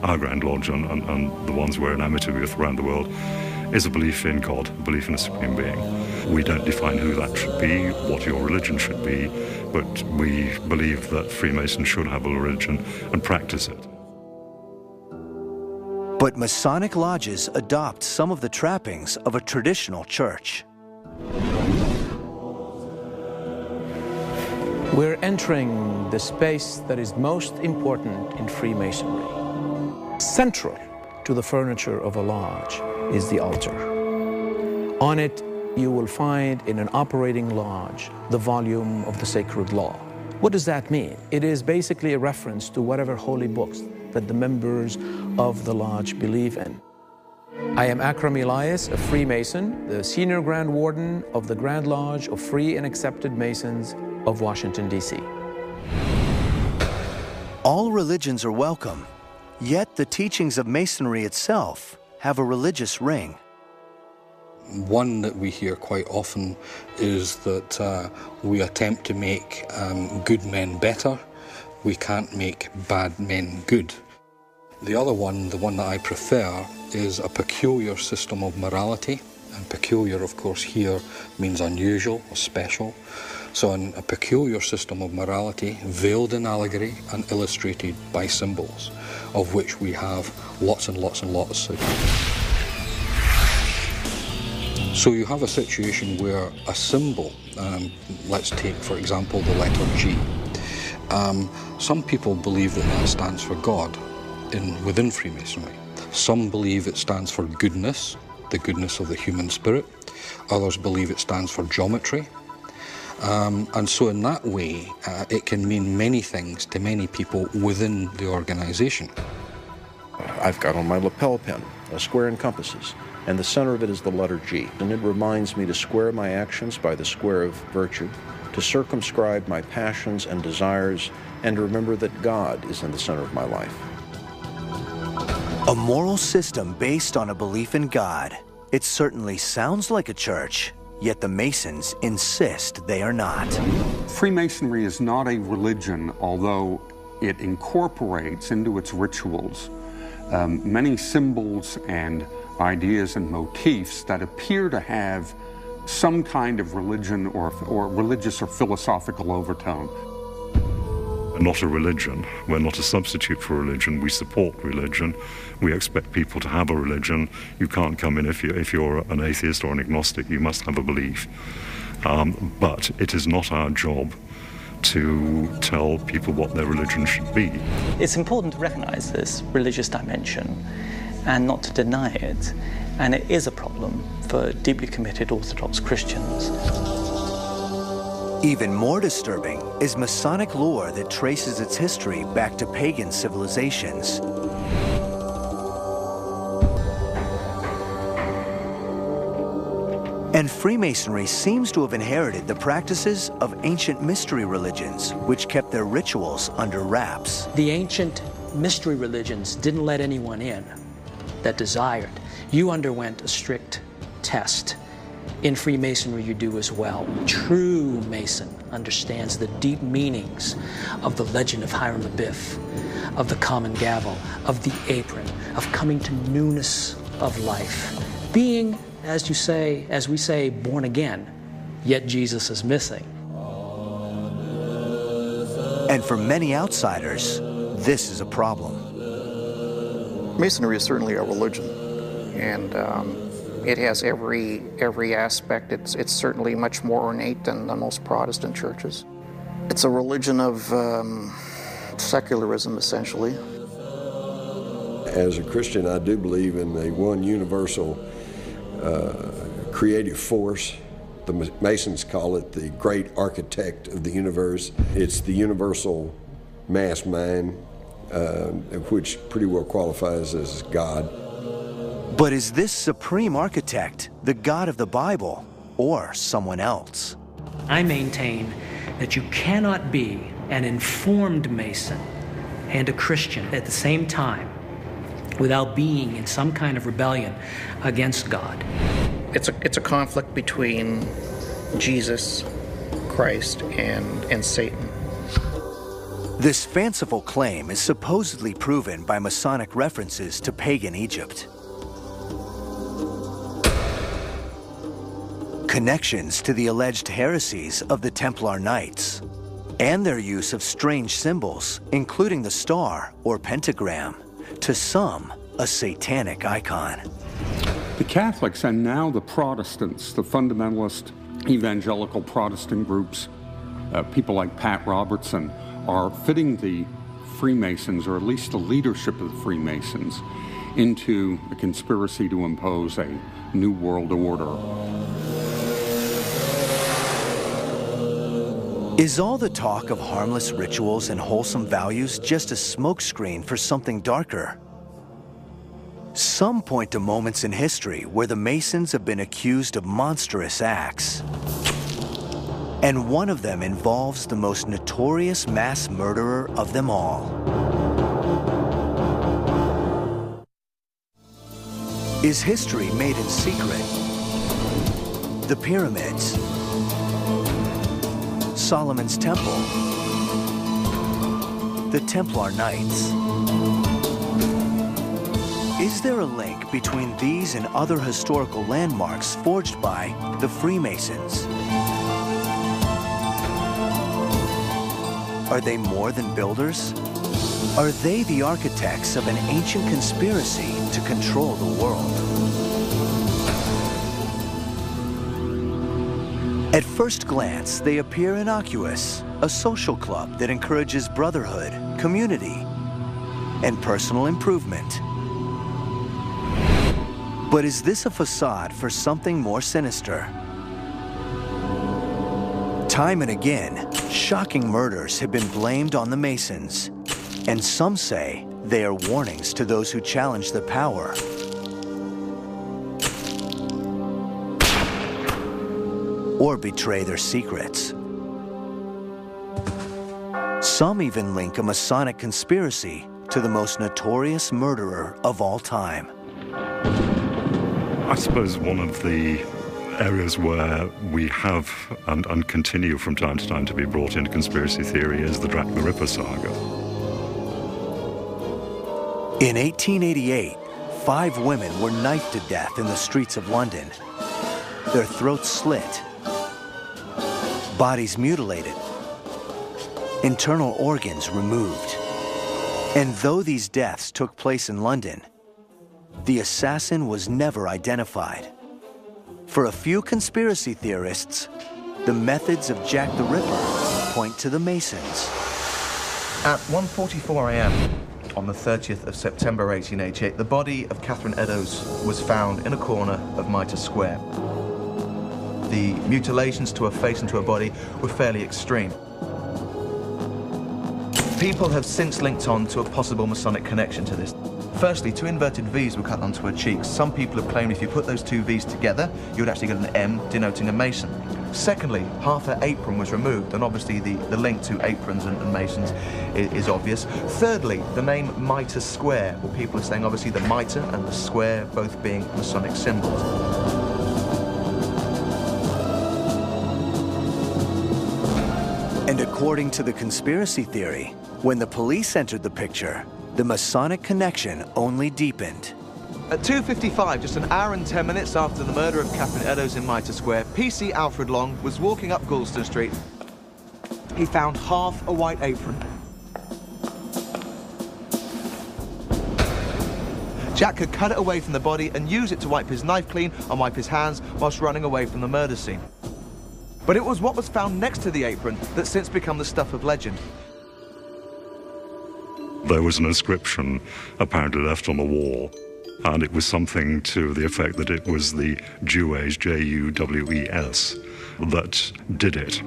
Speaker 8: our Grand Lodge and the ones we're enamored with around the world is a belief in God, a belief in a supreme being. We don't define who that should be, what your religion should be, but we believe that Freemasons should have a religion and practice it.
Speaker 1: But Masonic lodges adopt some of the trappings of a traditional church.
Speaker 12: We're entering the space that is most important in Freemasonry. Central to the furniture of a lodge is the altar. On it, you will find in an operating lodge the volume of the sacred law. What does that mean? It is basically a reference to whatever holy books that the members of the lodge believe in. I am Akram Elias, a Freemason, the Senior Grand Warden of the Grand Lodge of Free and Accepted Masons of Washington, D.C.
Speaker 1: All religions are welcome, yet the teachings of Masonry itself have a religious ring.
Speaker 10: One that we hear quite often is that we attempt to make good men better. We can't make bad men good. The other one, the one that I prefer, is a peculiar system of morality. And peculiar, of course, here means unusual or special. So in a peculiar system of morality, veiled in allegory and illustrated by symbols, of which we have lots and lots and lots. So you have a situation where a symbol, let's take, for example, the letter G. Some people believe that that stands for God within Freemasonry. Some believe it stands for goodness, the goodness of the human spirit. Others believe it stands for geometry. And so in that way, it can mean many things to many people within the organization.
Speaker 6: I've got on my lapel pin a square and compasses, and the center of it is the letter G. And it reminds me to square my actions by the square of virtue, to circumscribe my passions and desires, and to remember that God is in the center of my life.
Speaker 1: A moral system based on a belief in God. It certainly sounds like a church, yet the Masons insist they are not.
Speaker 7: Freemasonry is not a religion, although it incorporates into its rituals many symbols and ideas and motifs that appear to have some kind of religion or religious or philosophical overtone.
Speaker 8: We're not a religion. We're not a substitute for religion. We support religion. We expect people to have a religion. You can't come in if you're an atheist or an agnostic. You must have a belief. But it is not our job to tell people what their religion should be.
Speaker 14: It's important to recognize this religious dimension and not to deny it. And it is a problem for deeply committed Orthodox Christians.
Speaker 1: Even more disturbing is Masonic lore that traces its history back to pagan civilizations. And Freemasonry seems to have inherited the practices of ancient mystery religions, which kept their rituals under wraps.
Speaker 21: The ancient mystery religions didn't let anyone in that desired. You underwent a strict test. In Freemasonry, you do as well. True Mason understands the deep meanings of the legend of Hiram Abiff, of the common gavel, of the apron, of coming to newness of life. Being, as we say, born again, yet Jesus is missing.
Speaker 1: And for many outsiders, this is a problem.
Speaker 22: Masonry is certainly a religion, and it has every aspect. It's certainly much more ornate than the most Protestant churches. It's a religion of secularism, essentially.
Speaker 11: As a Christian, I do believe in the one universal creative force. The Masons call it the great architect of the universe. It's the universal mass mind, which pretty well qualifies as God.
Speaker 1: But is this supreme architect the God of the Bible or someone else?
Speaker 21: I maintain that you cannot be an informed Mason and a Christian at the same time without being in some kind of rebellion against God.
Speaker 22: It's a conflict between Jesus, Christ, and Satan.
Speaker 1: This fanciful claim is supposedly proven by Masonic references to pagan Egypt. Connections to the alleged heresies of the Templar Knights, and their use of strange symbols, including the star or pentagram, to some a satanic icon.
Speaker 7: The Catholics and now the Protestants, the fundamentalist evangelical Protestant groups, people like Pat Robertson, are fitting the Freemasons, or at least the leadership of the Freemasons, into a conspiracy to impose a new world order.
Speaker 1: Is all the talk of harmless rituals and wholesome values just a smokescreen for something darker? Some point to moments in history where the Masons have been accused of monstrous acts. And one of them involves the most notorious mass murderer of them all. Is history made in secret? The pyramids, Solomon's Temple, the Templar Knights. Is there a link between these and other historical landmarks forged by the Freemasons? Are they more than builders? Are they the architects of an ancient conspiracy to control the world? At first glance, they appear innocuous, a social club that encourages brotherhood, community, and personal improvement. But is this a facade for something more sinister? Time and again, shocking murders have been blamed on the Masons, and some say They are warnings to those who challenge the power or betray their secrets. Some even link a Masonic conspiracy to the most notorious murderer of all time.
Speaker 8: I suppose one of the areas where we have and continue from time to time to be brought into conspiracy theory is the Jack the Ripper saga.
Speaker 1: In 1888, 5 women were knifed to death in the streets of London. Their throats slit, bodies mutilated, internal organs removed. And though these deaths took place in London, the assassin was never identified. For a few conspiracy theorists, the methods of Jack the Ripper point to the Masons.
Speaker 5: At 1:44 a.m. on the 30th of September 1888, the body of Catherine Eddowes was found in a corner of Mitre Square. The mutilations to her face and to her body were fairly extreme. People have since linked on to a possible Masonic connection to this. Firstly, 2 inverted V's were cut onto her cheeks. Some people have claimed if you put those 2 V's together, you would actually get an M denoting a Mason. Secondly, half her apron was removed, and obviously the link to aprons and Masons is obvious. Thirdly, the name Mitre Square, well, people are saying obviously the mitre and the square both being Masonic symbols.
Speaker 1: And according to the conspiracy theory, when the police entered the picture, the Masonic connection only deepened.
Speaker 5: At 2:55, just an hour and 10 minutes after the murder of Catherine Eddowes in Mitre Square, PC Alfred Long was walking up Goulston Street. He found half a white apron. Jack had cut it away from the body and used it to wipe his knife clean and wipe his hands whilst running away from the murder scene. But it was what was found next to the apron that's since become the stuff of legend.
Speaker 8: There was an inscription apparently left on the wall, and it was something to the effect that it was the Jewes, J-U-W-E-S, that did it.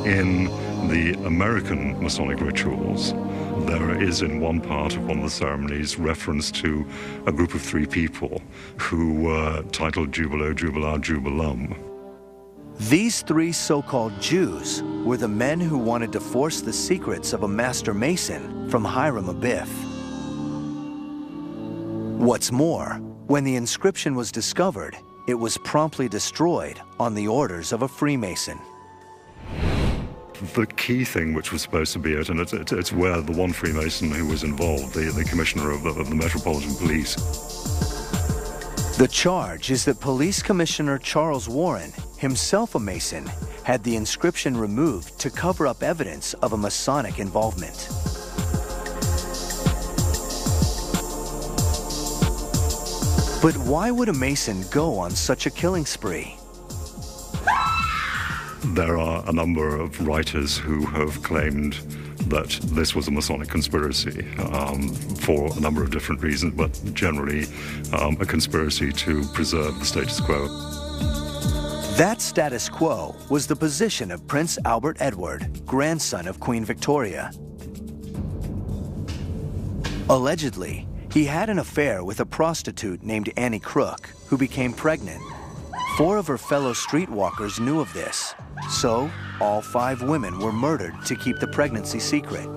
Speaker 8: In the American Masonic rituals, there is in one part of one of the ceremonies reference to a group of 3 people who were titled Jubilo, Jubilar, Jubilum.
Speaker 1: These 3 so-called Jews were the men who wanted to force the secrets of a Master Mason from Hiram Abiff. What's more, when the inscription was discovered, it was promptly destroyed on the orders of a Freemason.
Speaker 8: The key thing which was supposed to be it, and it's where the one Freemason who was involved, the Commissioner of the Metropolitan Police.
Speaker 1: The charge is that Police Commissioner Charles Warren, himself a Mason, had the inscription removed to cover up evidence of a Masonic involvement. But why would a Mason go on such a killing spree?
Speaker 8: There are a number of writers who have claimed that this was a Masonic conspiracy for a number of different reasons, but generally a conspiracy to preserve the status quo.
Speaker 1: That status quo was the position of Prince Albert Edward, grandson of Queen Victoria. Allegedly, he had an affair with a prostitute named Annie Crook, who became pregnant. 4 of her fellow streetwalkers knew of this, so all 5 women were murdered to keep the pregnancy secret.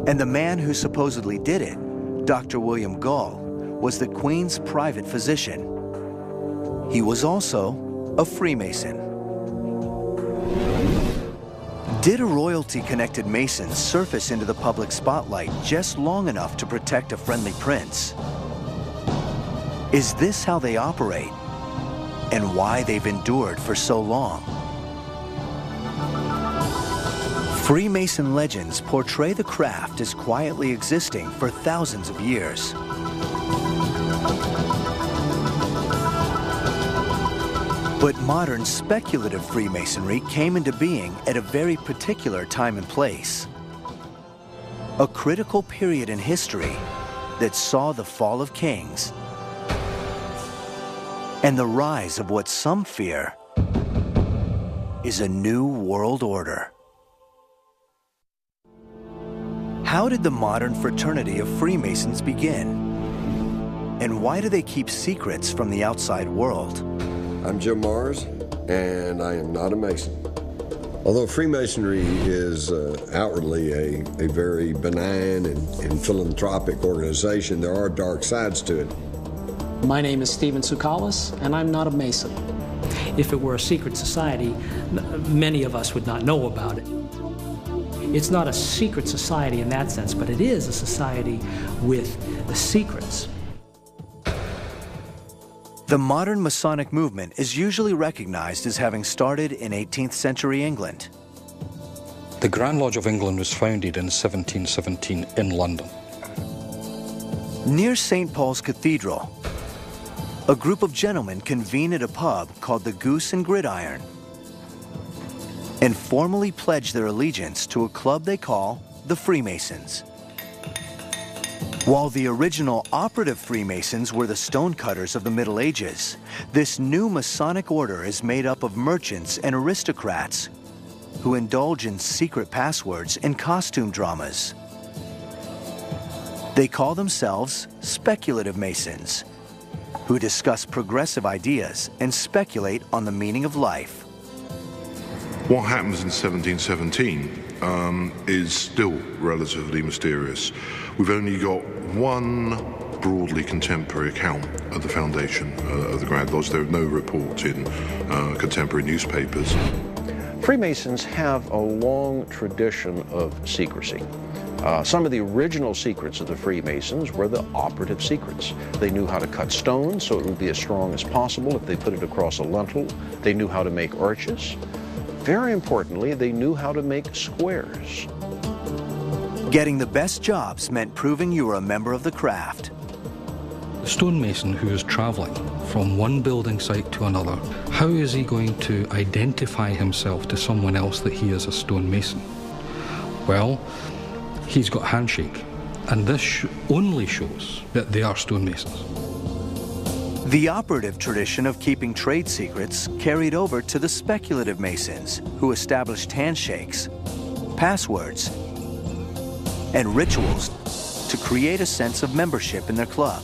Speaker 1: And the man who supposedly did it, Dr. William Gall, was the Queen's private physician. He was also a Freemason. Did a royalty-connected Mason surface into the public spotlight just long enough to protect a friendly prince? Is this how they operate, and why they've endured for so long? Freemason legends portray the craft as quietly existing for thousands of years. But modern speculative Freemasonry came into being at a very particular time and place. A critical period in history that saw the fall of kings and the rise of what some fear is a new world order. How did the modern fraternity of Freemasons begin? And why do they keep secrets from the outside world?
Speaker 11: I'm Jim Mars, and I am not a Mason. Although Freemasonry is outwardly a very benign and philanthropic organization, there are dark sides to it.
Speaker 21: My name is Stephen Tsoukalis, and I'm not a Mason. If it were a secret society, many of us would not know about it. It's not a secret society in that sense, but it is a society with secrets.
Speaker 1: The modern Masonic movement is usually recognized as having started in 18th century England.
Speaker 10: The Grand Lodge of England was founded in 1717 in London.
Speaker 1: Near St. Paul's Cathedral, a group of gentlemen convene at a pub called the Goose and Gridiron and formally pledge their allegiance to a club they call the Freemasons. While the original operative Freemasons were the stonecutters of the Middle Ages, this new Masonic order is made up of merchants and aristocrats who indulge in secret passwords and costume dramas. They call themselves speculative Masons, who discuss progressive ideas and speculate on the meaning of life.
Speaker 2: What happens in 1717 is still relatively mysterious. We've only got one broadly contemporary account of the foundation of the Grand Lodge. There are no reports in contemporary newspapers.
Speaker 6: Freemasons have a long tradition of secrecy. Some of the original secrets of the Freemasons were the operative secrets. They knew how to cut stone so it would be as strong as possible if they put it across a lintel. They knew how to make arches. Very importantly, they knew how to make squares.
Speaker 1: Getting the best jobs meant proving you were a member of the craft.
Speaker 10: The stonemason who is travelling from one building site to another, how is he going to identify himself to someone else that he is a stonemason? Well, he's got handshake, and this only shows that they are stonemasons.
Speaker 1: The operative tradition of keeping trade secrets carried over to the speculative Masons, who established handshakes, passwords, and rituals to create a sense of membership in their club.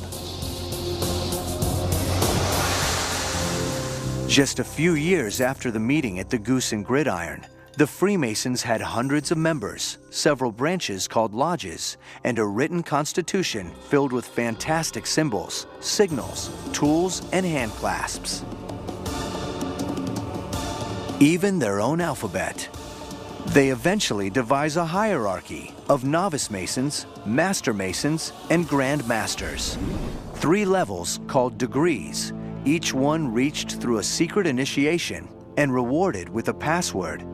Speaker 1: Just a few years after the meeting at the Goose and Gridiron, the Freemasons had hundreds of members, several branches called lodges, and a written constitution filled with fantastic symbols, signals, tools, and hand clasps. Even their own alphabet. They eventually devise a hierarchy of novice Masons, Master Masons, and Grand Masters. 3 levels called degrees, each one reached through a secret initiation and rewarded with a password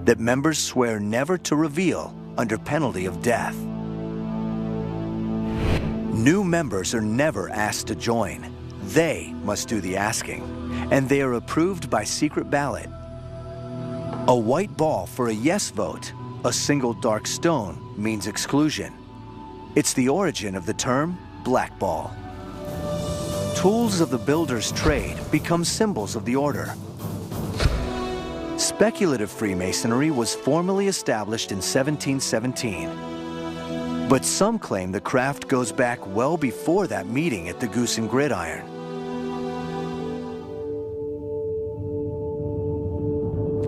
Speaker 1: that members swear never to reveal under penalty of death. New members are never asked to join. They must do the asking, and they are approved by secret ballot. A white ball for a yes vote, a single dark stone means exclusion. It's the origin of the term blackball. Tools of the builder's trade become symbols of the order. Speculative Freemasonry was formally established in 1717. But some claim the craft goes back well before that meeting at the Goose and Gridiron.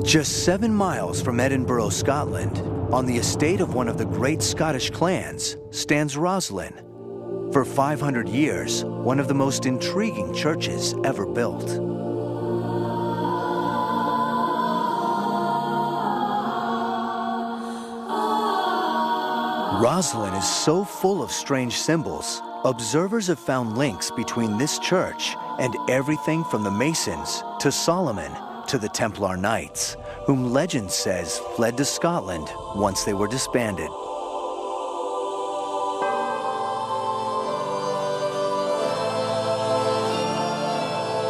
Speaker 1: Just 7 miles from Edinburgh, Scotland, on the estate of one of the great Scottish clans, stands Rosslyn. For 500 years, one of the most intriguing churches ever built. Rosslyn is so full of strange symbols, observers have found links between this church and everything from the Masons to Solomon to the Templar Knights, whom legend says fled to Scotland once they were disbanded.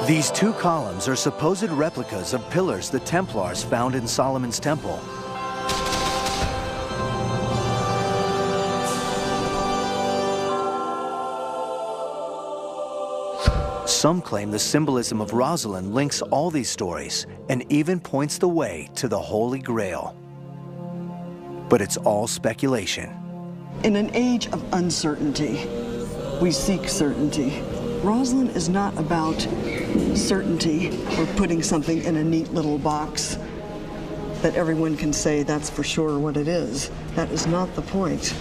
Speaker 1: These 2 columns are supposed replicas of pillars the Templars found in Solomon's Temple. Some claim the symbolism of Rosalind links all these stories and even points the way to the Holy Grail. But it's all speculation.
Speaker 3: In an age of uncertainty, we seek certainty. Rosalind is not about certainty or putting something in a neat little box that everyone can say that's for sure what it is. That is not the point.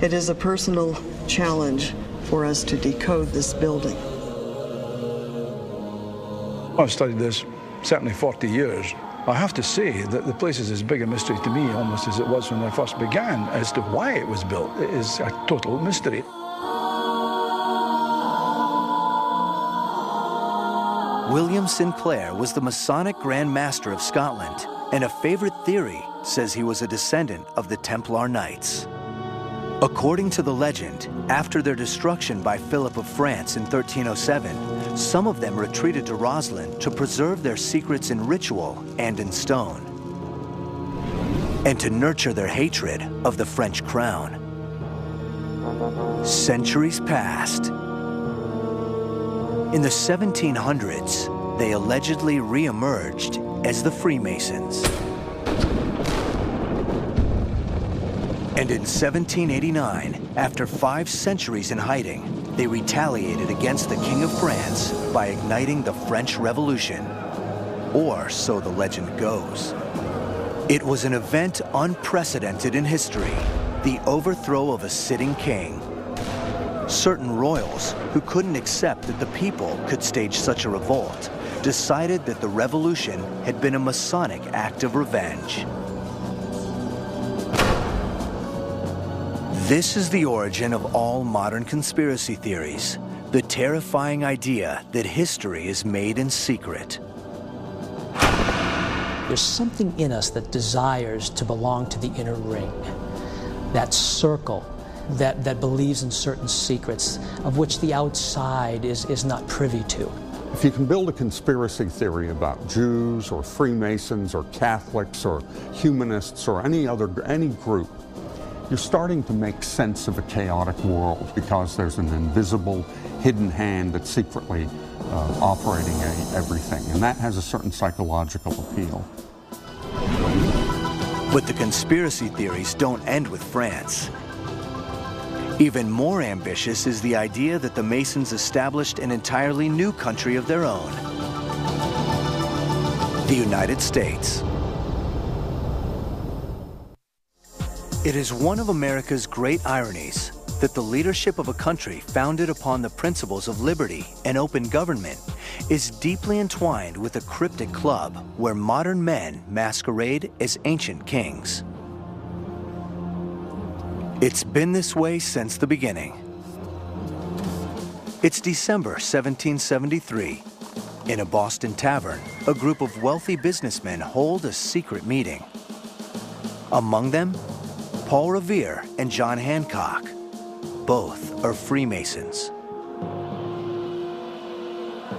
Speaker 3: It is a personal challenge for us to decode this building.
Speaker 13: I've studied this certainly 40 years. I have to say that the place is as big a mystery to me almost as it was when I first began. As to why it was built, it is a total mystery.
Speaker 1: William Sinclair was the Masonic Grand Master of Scotland, and a favorite theory says he was a descendant of the Templar Knights. According to the legend, after their destruction by Philip of France in 1307, some of them retreated to Rosslyn to preserve their secrets in ritual and in stone, and to nurture their hatred of the French crown. Centuries passed. In the 1700s, they allegedly re-emerged as the Freemasons. And in 1789, after 5 centuries in hiding, they retaliated against the King of France by igniting the French Revolution, or so the legend goes. It was an event unprecedented in history, the overthrow of a sitting king. Certain royals, who couldn't accept that the people could stage such a revolt, decided that the revolution had been a Masonic act of revenge. This is the origin of all modern conspiracy theories, the terrifying idea that history is made in secret.
Speaker 21: There's something in us that desires to belong to the inner ring, that circle that believes in certain secrets of which the outside is not privy to.
Speaker 7: If you can build a conspiracy theory about Jews or Freemasons or Catholics or humanists or any group, you're starting to make sense of a chaotic world because there's an invisible, hidden hand that's secretly operating everything, and that has a certain psychological appeal.
Speaker 1: But the conspiracy theories don't end with France. Even more ambitious is the idea that the Masons established an entirely new country of their own, the United States. It is one of America's great ironies that the leadership of a country founded upon the principles of liberty and open government is deeply entwined with a cryptic club where modern men masquerade as ancient kings. It's been this way since the beginning. It's December 1773. In a Boston tavern, a group of wealthy businessmen hold a secret meeting. Among them, Paul Revere and John Hancock. Both are Freemasons.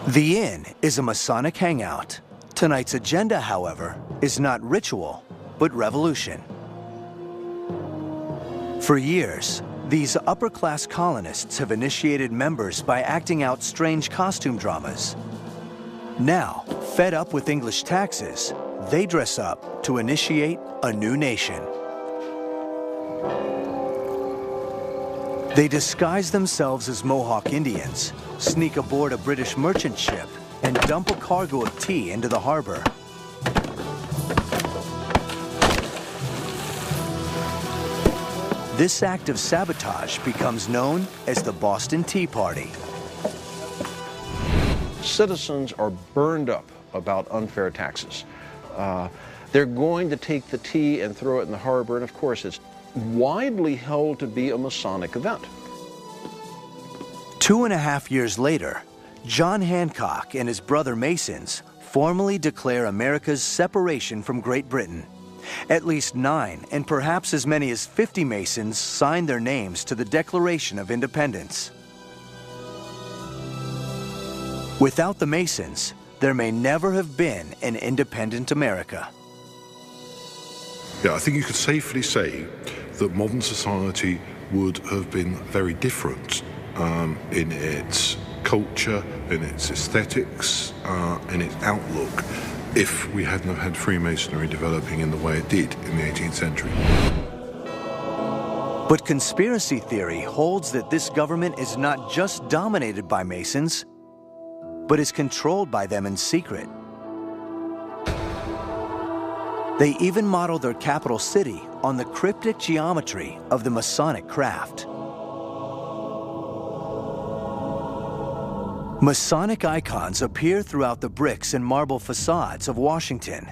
Speaker 1: The Inn is a Masonic hangout. Tonight's agenda, however, is not ritual, but revolution. For years, these upper-class colonists have initiated members by acting out strange costume dramas. Now, fed up with English taxes, they dress up to initiate a new nation. They disguise themselves as Mohawk Indians, sneak aboard a British merchant ship, and dump a cargo of tea into the harbor. This act of sabotage becomes known as the Boston Tea Party.
Speaker 6: Citizens are burned up about unfair taxes. They're going to take the tea and throw it in the harbor, and of course it's widely held to be a Masonic event.
Speaker 1: 2.5 years later, John Hancock and his brother Masons formally declare America's separation from Great Britain. At least 9 and perhaps as many as 50 Masons sign their names to the Declaration of Independence. Without the Masons, there may never have been an independent America.
Speaker 2: Yeah, I think you could safely say that modern society would have been very different in its culture, in its aesthetics, in its outlook, if we hadn't have had Freemasonry developing in the way it did in the 18th century.
Speaker 1: But conspiracy theory holds that this government is not just dominated by Masons, but is controlled by them in secret. They even model their capital city on the cryptic geometry of the Masonic craft. Masonic icons appear throughout the bricks and marble facades of Washington.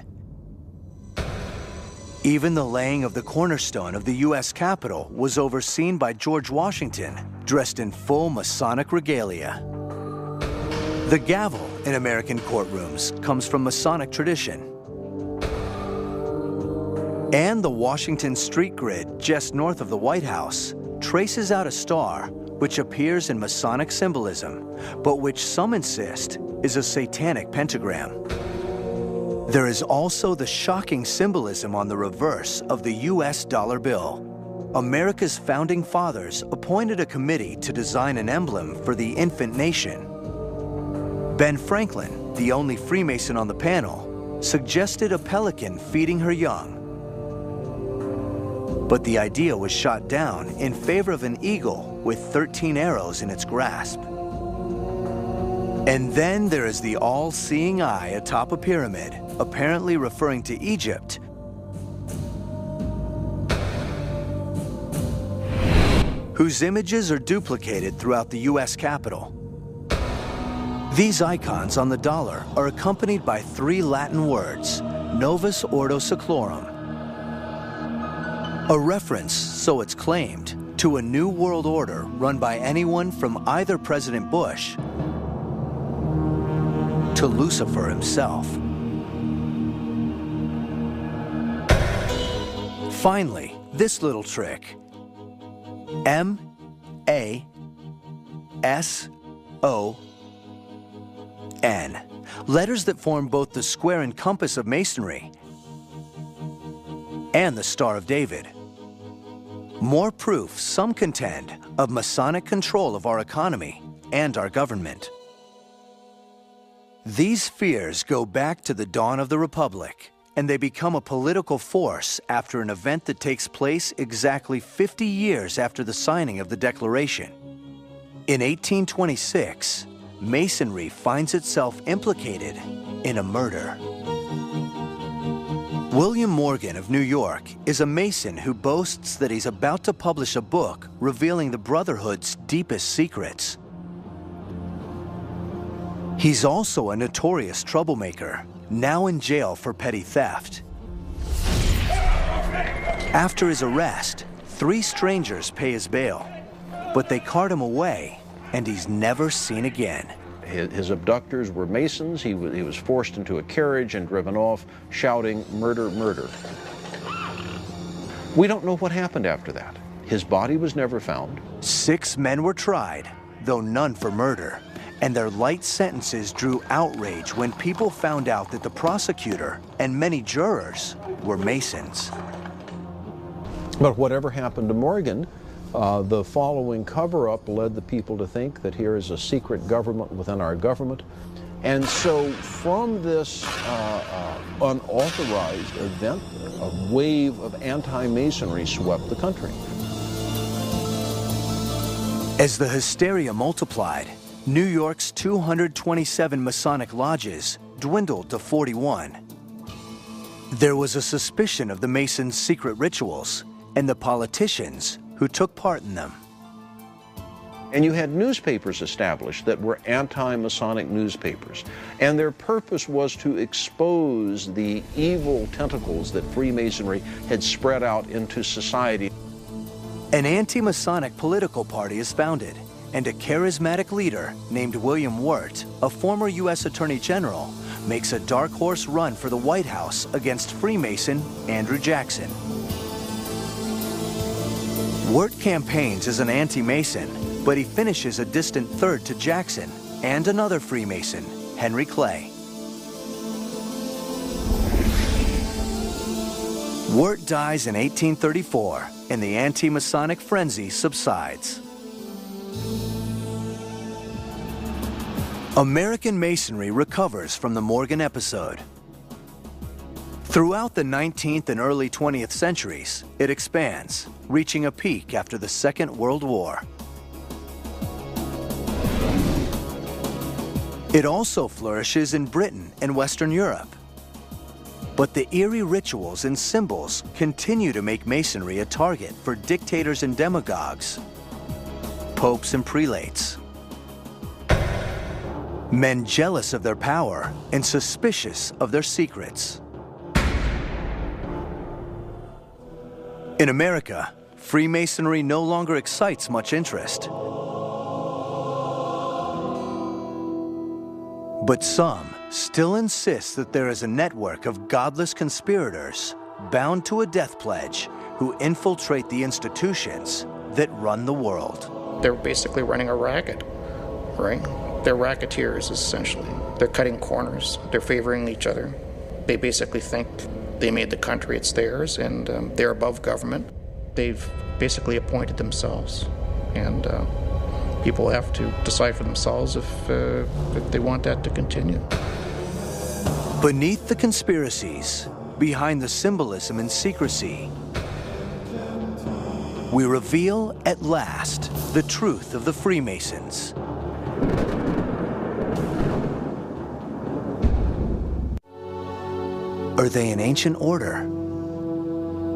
Speaker 1: Even the laying of the cornerstone of the U.S. Capitol was overseen by George Washington, dressed in full Masonic regalia. The gavel in American courtrooms comes from Masonic tradition. And the Washington street grid just north of the White House traces out a star which appears in Masonic symbolism, but which some insist is a satanic pentagram. There is also the shocking symbolism on the reverse of the U.S. dollar bill. America's founding fathers appointed a committee to design an emblem for the infant nation. Ben Franklin, the only Freemason on the panel, suggested a pelican feeding her young. But the idea was shot down in favor of an eagle with 13 arrows in its grasp. And then there is the all-seeing eye atop a pyramid, apparently referring to Egypt, whose images are duplicated throughout the U.S. Capitol. These icons on the dollar are accompanied by 3 Latin words, Novus Ordo Seclorum, a reference, so it's claimed, to a new world order run by anyone from either President Bush to Lucifer himself. Finally, this little trick. M-A-S-O-N. Letters that form both the square and compass of Masonry and the Star of David. More proof, some contend, of Masonic control of our economy and our government. These fears go back to the dawn of the Republic, and they become a political force after an event that takes place exactly 50 years after the signing of the Declaration. In 1826, Masonry finds itself implicated in a murder. William Morgan of New York is a Mason who boasts that he's about to publish a book revealing the Brotherhood's deepest secrets. He's also a notorious troublemaker, now in jail for petty theft. After his arrest, 3 strangers pay his bail, but they cart him away, and he's never seen again.
Speaker 6: His abductors were Masons. He was forced into a carriage and driven off, shouting, "Murder, murder." We don't know what happened after that. His body was never found.
Speaker 1: 6 men were tried, though none for murder, and their light sentences drew outrage when people found out that the prosecutor and many jurors were Masons.
Speaker 6: But whatever happened to Morgan, the following cover-up led the people to think that here is a secret government within our government. And so from this unauthorized event, a wave of anti-Masonry swept the country.
Speaker 1: As the hysteria multiplied, New York's 227 Masonic lodges dwindled to 41. There was a suspicion of the Masons' secret rituals and the politicians who took part in them.
Speaker 6: And you had newspapers established that were anti-Masonic newspapers. And their purpose was to expose the evil tentacles that Freemasonry had spread out into society.
Speaker 1: An anti-Masonic political party is founded, and a charismatic leader named William Wirt, a former U.S. Attorney General, makes a dark horse run for the White House against Freemason Andrew Jackson. Wirt campaigns as an anti-Mason, but he finishes a distant third to Jackson and another Freemason, Henry Clay. Wirt dies in 1834, and the anti-Masonic frenzy subsides. American Masonry recovers from the Morgan episode. Throughout the 19th and early 20th centuries, it expands, reaching a peak after the Second World War. It also flourishes in Britain and Western Europe. But the eerie rituals and symbols continue to make Masonry a target for dictators and demagogues, popes and prelates, men jealous of their power and suspicious of their secrets. In America, Freemasonry no longer excites much interest. But some still insist that there is a network of godless conspirators bound to a death pledge who infiltrate the institutions that run the world.
Speaker 22: They're basically running a racket, right? They're racketeers, essentially. They're cutting corners. They're favoring each other. They basically think they made the country, it's theirs, and they're above government. They've basically appointed themselves, and people have to decide for themselves if they want that to continue.
Speaker 1: Beneath the conspiracies, behind the symbolism and secrecy, we reveal at last the truth of the Freemasons. Are they an ancient order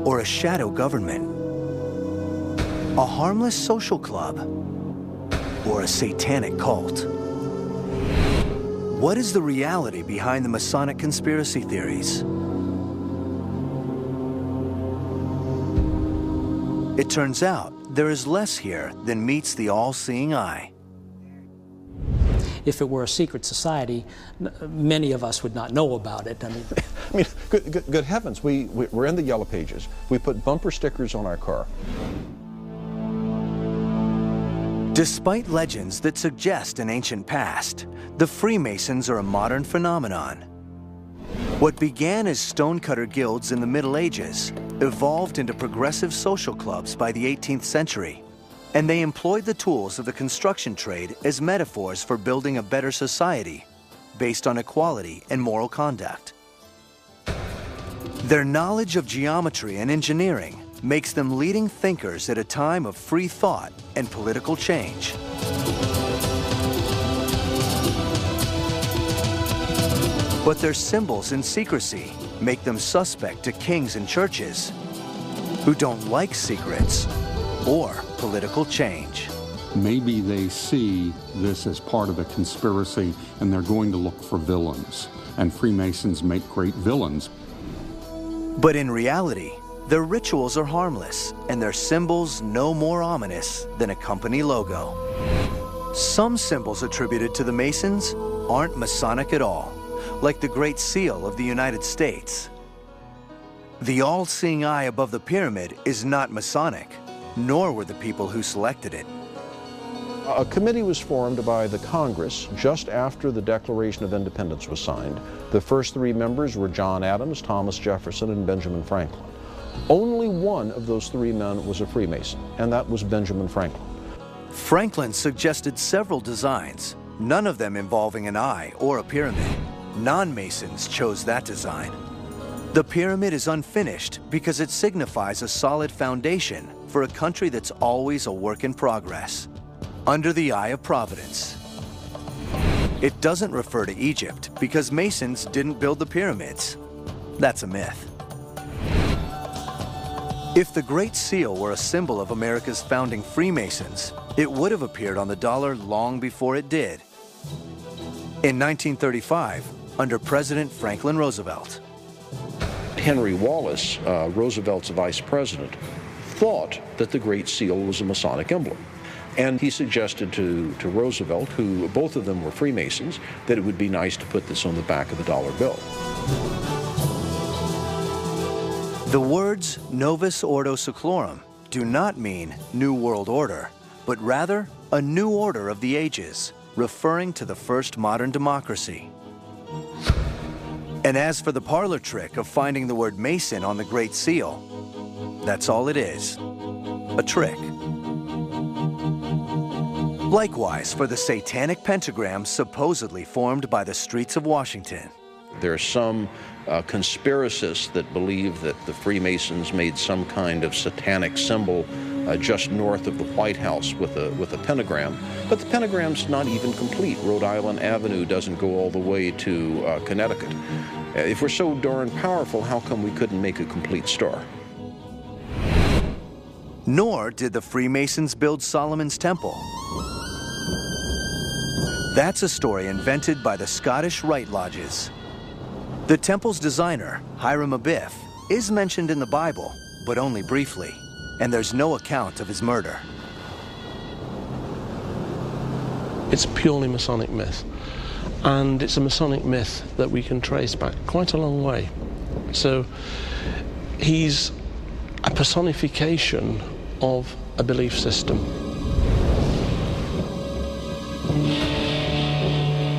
Speaker 1: or a shadow government? A harmless social club or a satanic cult? What is the reality behind the Masonic conspiracy theories? It turns out there is less here than meets the all-seeing eye.
Speaker 21: If it were a secret society, many of us would not know about it. I mean,
Speaker 6: good heavens, we're in the Yellow Pages. We put bumper stickers on our car.
Speaker 1: Despite legends that suggest an ancient past, the Freemasons are a modern phenomenon. What began as stonecutter guilds in the Middle Ages evolved into progressive social clubs by the 18th century, and they employed the tools of the construction trade as metaphors for building a better society based on equality and moral conduct. Their knowledge of geometry and engineering makes them leading thinkers at a time of free thought and political change. But their symbols and secrecy make them suspect to kings and churches who don't like secrets or political change.
Speaker 7: Maybe they see this as part of a conspiracy and they're going to look for villains. And Freemasons make great villains.
Speaker 1: But in reality, their rituals are harmless and their symbols no more ominous than a company logo. Some symbols attributed to the Masons aren't Masonic at all, like the Great Seal of the United States. The all-seeing eye above the pyramid is not Masonic, nor were the people who selected it.
Speaker 6: A committee was formed by the Congress just after the Declaration of Independence was signed. The first three members were John Adams, Thomas Jefferson, and Benjamin Franklin. Only one of those three men was a Freemason, and that was Benjamin Franklin.
Speaker 1: Franklin suggested several designs, none of them involving an eye or a pyramid. Non-Masons chose that design. The pyramid is unfinished because it signifies a solid foundation for a country that's always a work in progress, under the eye of Providence. It doesn't refer to Egypt because Masons didn't build the pyramids. That's a myth. If the Great Seal were a symbol of America's founding Freemasons, it would have appeared on the dollar long before it did. In 1935, under President Franklin Roosevelt.
Speaker 6: Henry Wallace, Roosevelt's vice president, thought that the Great Seal was a Masonic emblem. And he suggested to Roosevelt, who both of them were Freemasons, that it would be nice to put this on the back of the dollar bill.
Speaker 1: The words Novus Ordo Seclorum do not mean New World Order, but rather a new order of the ages, referring to the first modern democracy. And as for the parlor trick of finding the word Mason on the Great Seal, that's all it is, a trick. Likewise for the satanic pentagram supposedly formed by the streets of Washington.
Speaker 6: There are some conspiracists that believe that the Freemasons made some kind of satanic symbol just north of the White House with a pentagram, but the pentagram's not even complete. Rhode Island Avenue doesn't go all the way to Connecticut. If we're so darn powerful, how come we couldn't make a complete star?
Speaker 1: Nor did the Freemasons build Solomon's Temple. That's a story invented by the Scottish Rite Lodges. The temple's designer, Hiram Abiff, is mentioned in the Bible, but only briefly, and there's no account of his murder.
Speaker 20: It's purely Masonic myth, and it's a Masonic myth that we can trace back quite a long way. So he's a personification of a belief system.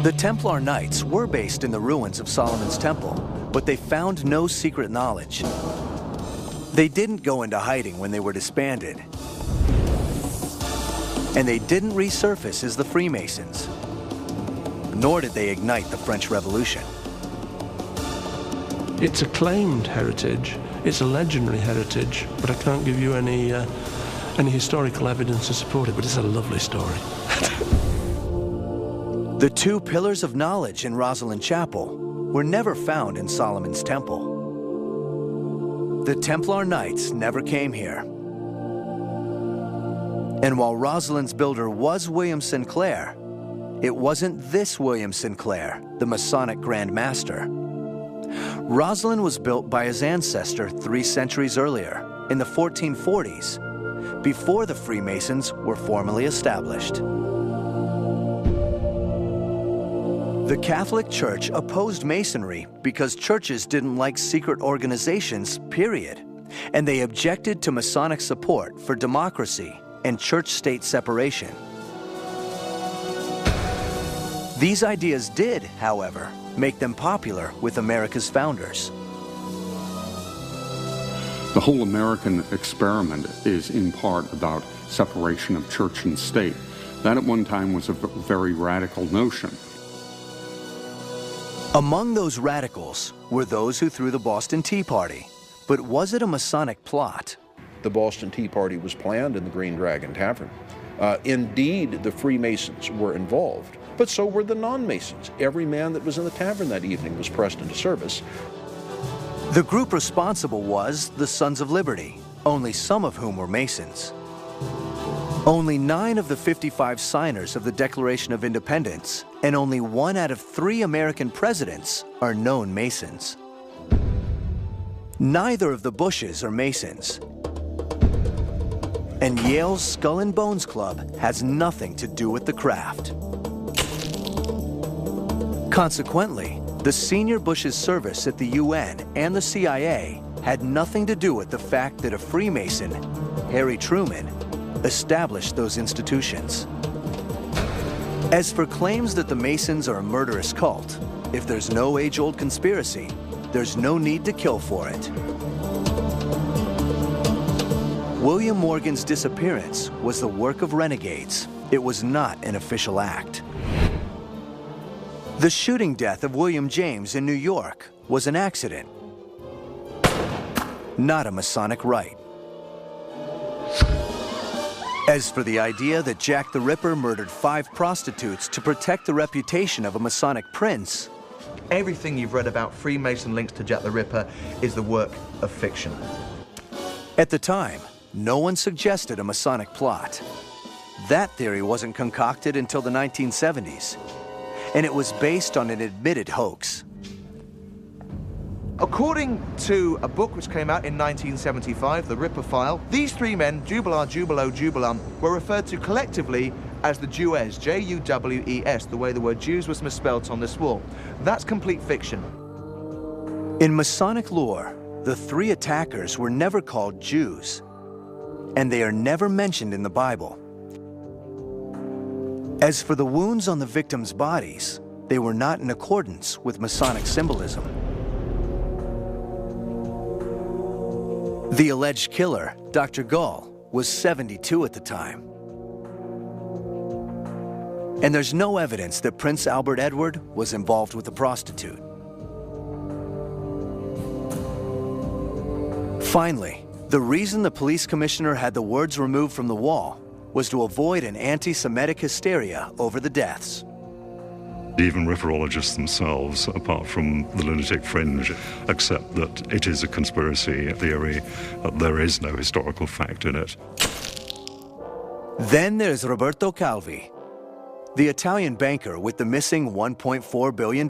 Speaker 1: The Templar Knights were based in the ruins of Solomon's Temple, but they found no secret knowledge. They didn't go into hiding when they were disbanded. And they didn't resurface as the Freemasons. Nor did they ignite the French Revolution.
Speaker 20: It's a claimed heritage, it's a legendary heritage, but I can't give you any historical evidence to support it, but it's a lovely story.
Speaker 1: The two pillars of knowledge in Rosslyn Chapel were never found in Solomon's Temple. The Templar Knights never came here. And while Rosslyn's builder was William Sinclair, it wasn't this William Sinclair, the Masonic Grand Master. Rosslyn was built by his ancestor 3 centuries earlier, in the 1440s, before the Freemasons were formally established. The Catholic Church opposed Masonry because churches didn't like secret organizations, period, and they objected to Masonic support for democracy and church-state separation. These ideas did, however, make them popular with America's founders.
Speaker 7: The whole American experiment is in part about separation of church and state. That at one time was a very radical notion.
Speaker 1: Among those radicals were those who threw the Boston Tea Party. But was it a Masonic plot?
Speaker 6: The Boston Tea Party was planned in the Green Dragon Tavern. Indeed, the Freemasons were involved, but so were the non-Masons. Every man that was in the tavern that evening was pressed into service.
Speaker 1: The group responsible was the Sons of Liberty, only some of whom were Masons. Only 9 of the 55 signers of the Declaration of Independence and only 1 out of 3 American presidents are known Masons. Neither of the Bushes are Masons. And Yale's Skull and Bones Club has nothing to do with the craft. Consequently, the senior Bush's service at the UN and the CIA had nothing to do with the fact that a Freemason, Harry Truman, established those institutions. As for claims that the Masons are a murderous cult, if there's no age-old conspiracy, there's no need to kill for it. William Morgan's disappearance was the work of renegades. It was not an official act. The shooting death of William James in New York was an accident, not a Masonic rite. As for the idea that Jack the Ripper murdered 5 prostitutes to protect the reputation of a Masonic prince,
Speaker 5: everything you've read about Freemason links to Jack the Ripper is the work of fiction.
Speaker 1: At the time, no one suggested a Masonic plot. That theory wasn't concocted until the 1970s, and it was based on an admitted hoax.
Speaker 5: According to a book which came out in 1975, The Ripper File, these 3 men, Jubilar, Jubilo, Jubilum, were referred to collectively as the Jewes, J-U-W-E-S, the way the word Jews was misspelled on this wall. That's complete fiction.
Speaker 1: In Masonic lore, the 3 attackers were never called Jews, and they are never mentioned in the Bible. As for the wounds on the victims' bodies, they were not in accordance with Masonic symbolism. The alleged killer, Dr. Gall, was 72 at the time. And there's no evidence that Prince Albert Edward was involved with the prostitute. Finally, the reason the police commissioner had the words removed from the wall was to avoid an anti-Semitic hysteria over the deaths.
Speaker 8: Even ripperologists themselves, apart from the lunatic fringe, accept that it is a conspiracy theory, that there is no historical fact in it.
Speaker 1: Then there's Roberto Calvi, the Italian banker with the missing $1.4 billion,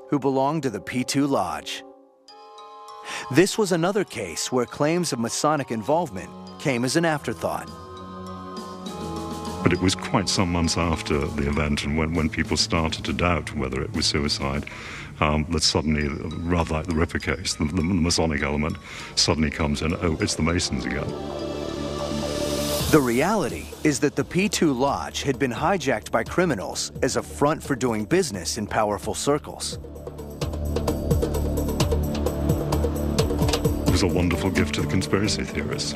Speaker 1: who belonged to the P2 Lodge. This was another case where claims of Masonic involvement came as an afterthought.
Speaker 8: But it was quite some months after the event, and when people started to doubt whether it was suicide, that suddenly, rather like the Ripper case, the Masonic element suddenly comes in, oh, it's the Masons again.
Speaker 1: The reality is that the P2 Lodge had been hijacked by criminals as a front for doing business in powerful circles.
Speaker 8: It was a wonderful gift to the conspiracy theorists.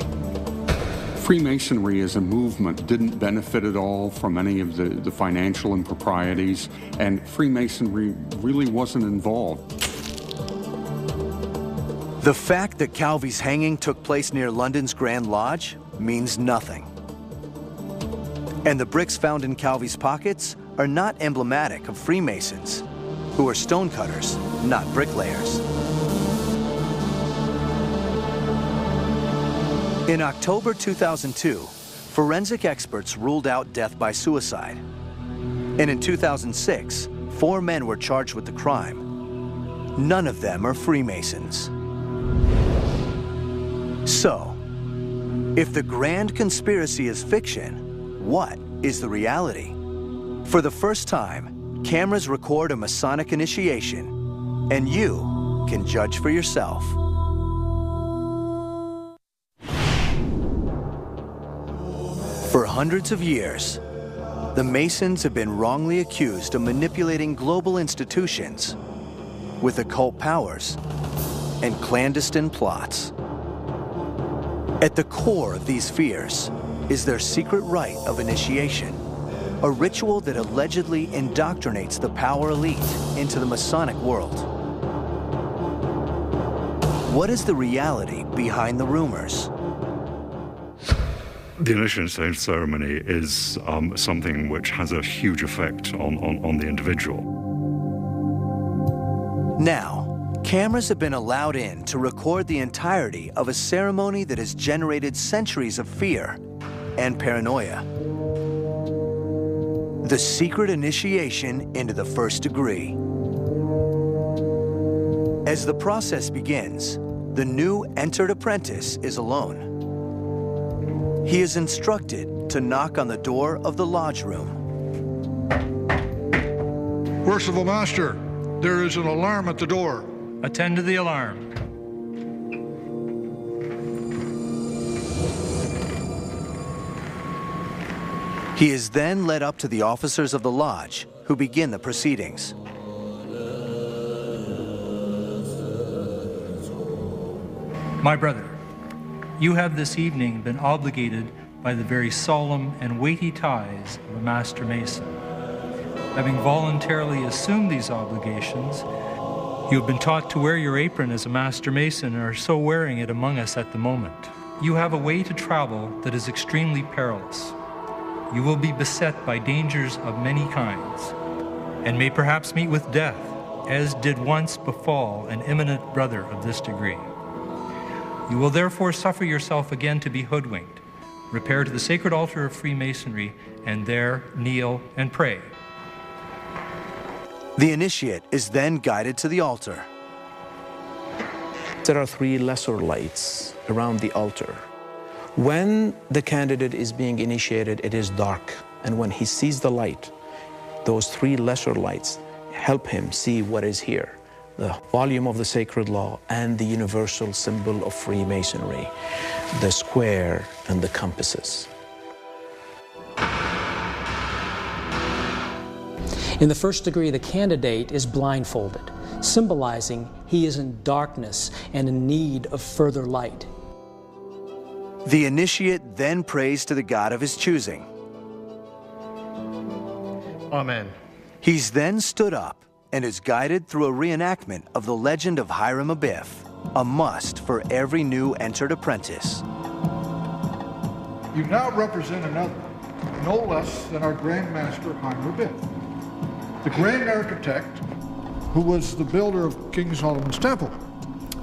Speaker 7: Freemasonry as a movement didn't benefit at all from any of the financial improprieties, and Freemasonry really wasn't involved.
Speaker 1: The fact that Calvi's hanging took place near London's Grand Lodge means nothing. And the bricks found in Calvi's pockets are not emblematic of Freemasons, who are stonecutters, not bricklayers. In October 2002, forensic experts ruled out death by suicide. And in 2006, 4 men were charged with the crime. None of them are Freemasons. So, if the grand conspiracy is fiction, what is the reality? For the first time, cameras record a Masonic initiation, and you can judge for yourself. For hundreds of years, the Masons have been wrongly accused of manipulating global institutions with occult powers and clandestine plots. At the core of these fears is their secret rite of initiation, a ritual that allegedly indoctrinates the power elite into the Masonic world. What is the reality behind the rumors?
Speaker 8: The initiation ceremony is something which has a huge effect on the individual.
Speaker 1: Now, cameras have been allowed in to record the entirety of a ceremony that has generated centuries of fear and paranoia. The secret initiation into the first degree. As the process begins, the new entered apprentice is alone. He is instructed to knock on the door of the lodge room.
Speaker 15: Worshipful Master, there is an alarm at the door.
Speaker 19: Attend to the alarm.
Speaker 1: He is then led up to the officers of the lodge, who begin the proceedings.
Speaker 19: My brother, you have this evening been obligated by the very solemn and weighty ties of a Master Mason. Having voluntarily assumed these obligations, you have been taught to wear your apron as a Master Mason and are so wearing it among us at the moment. You have a way to travel that is extremely perilous. You will be beset by dangers of many kinds, and may perhaps meet with death, as did once befall an eminent brother of this degree. You will therefore suffer yourself again to be hoodwinked. Repair to the sacred altar of Freemasonry, and there kneel and pray.
Speaker 1: The initiate is then guided to the altar.
Speaker 12: There are 3 lesser lights around the altar. When the candidate is being initiated, it is dark. And when he sees the light, those 3 lesser lights help him see what is here. The volume of the sacred law and the universal symbol of Freemasonry, the square and the compasses.
Speaker 21: In the first degree, the candidate is blindfolded, symbolizing he is in darkness and in need of further light.
Speaker 1: The initiate then prays to the God of his choosing.
Speaker 22: Amen.
Speaker 1: He's then stood up and is guided through a reenactment of the legend of Hiram Abiff, a must for every new entered apprentice.
Speaker 15: You now represent another, no less than our Grand Master Hiram Abiff, the Grand Architect who was the builder of King Solomon's Temple.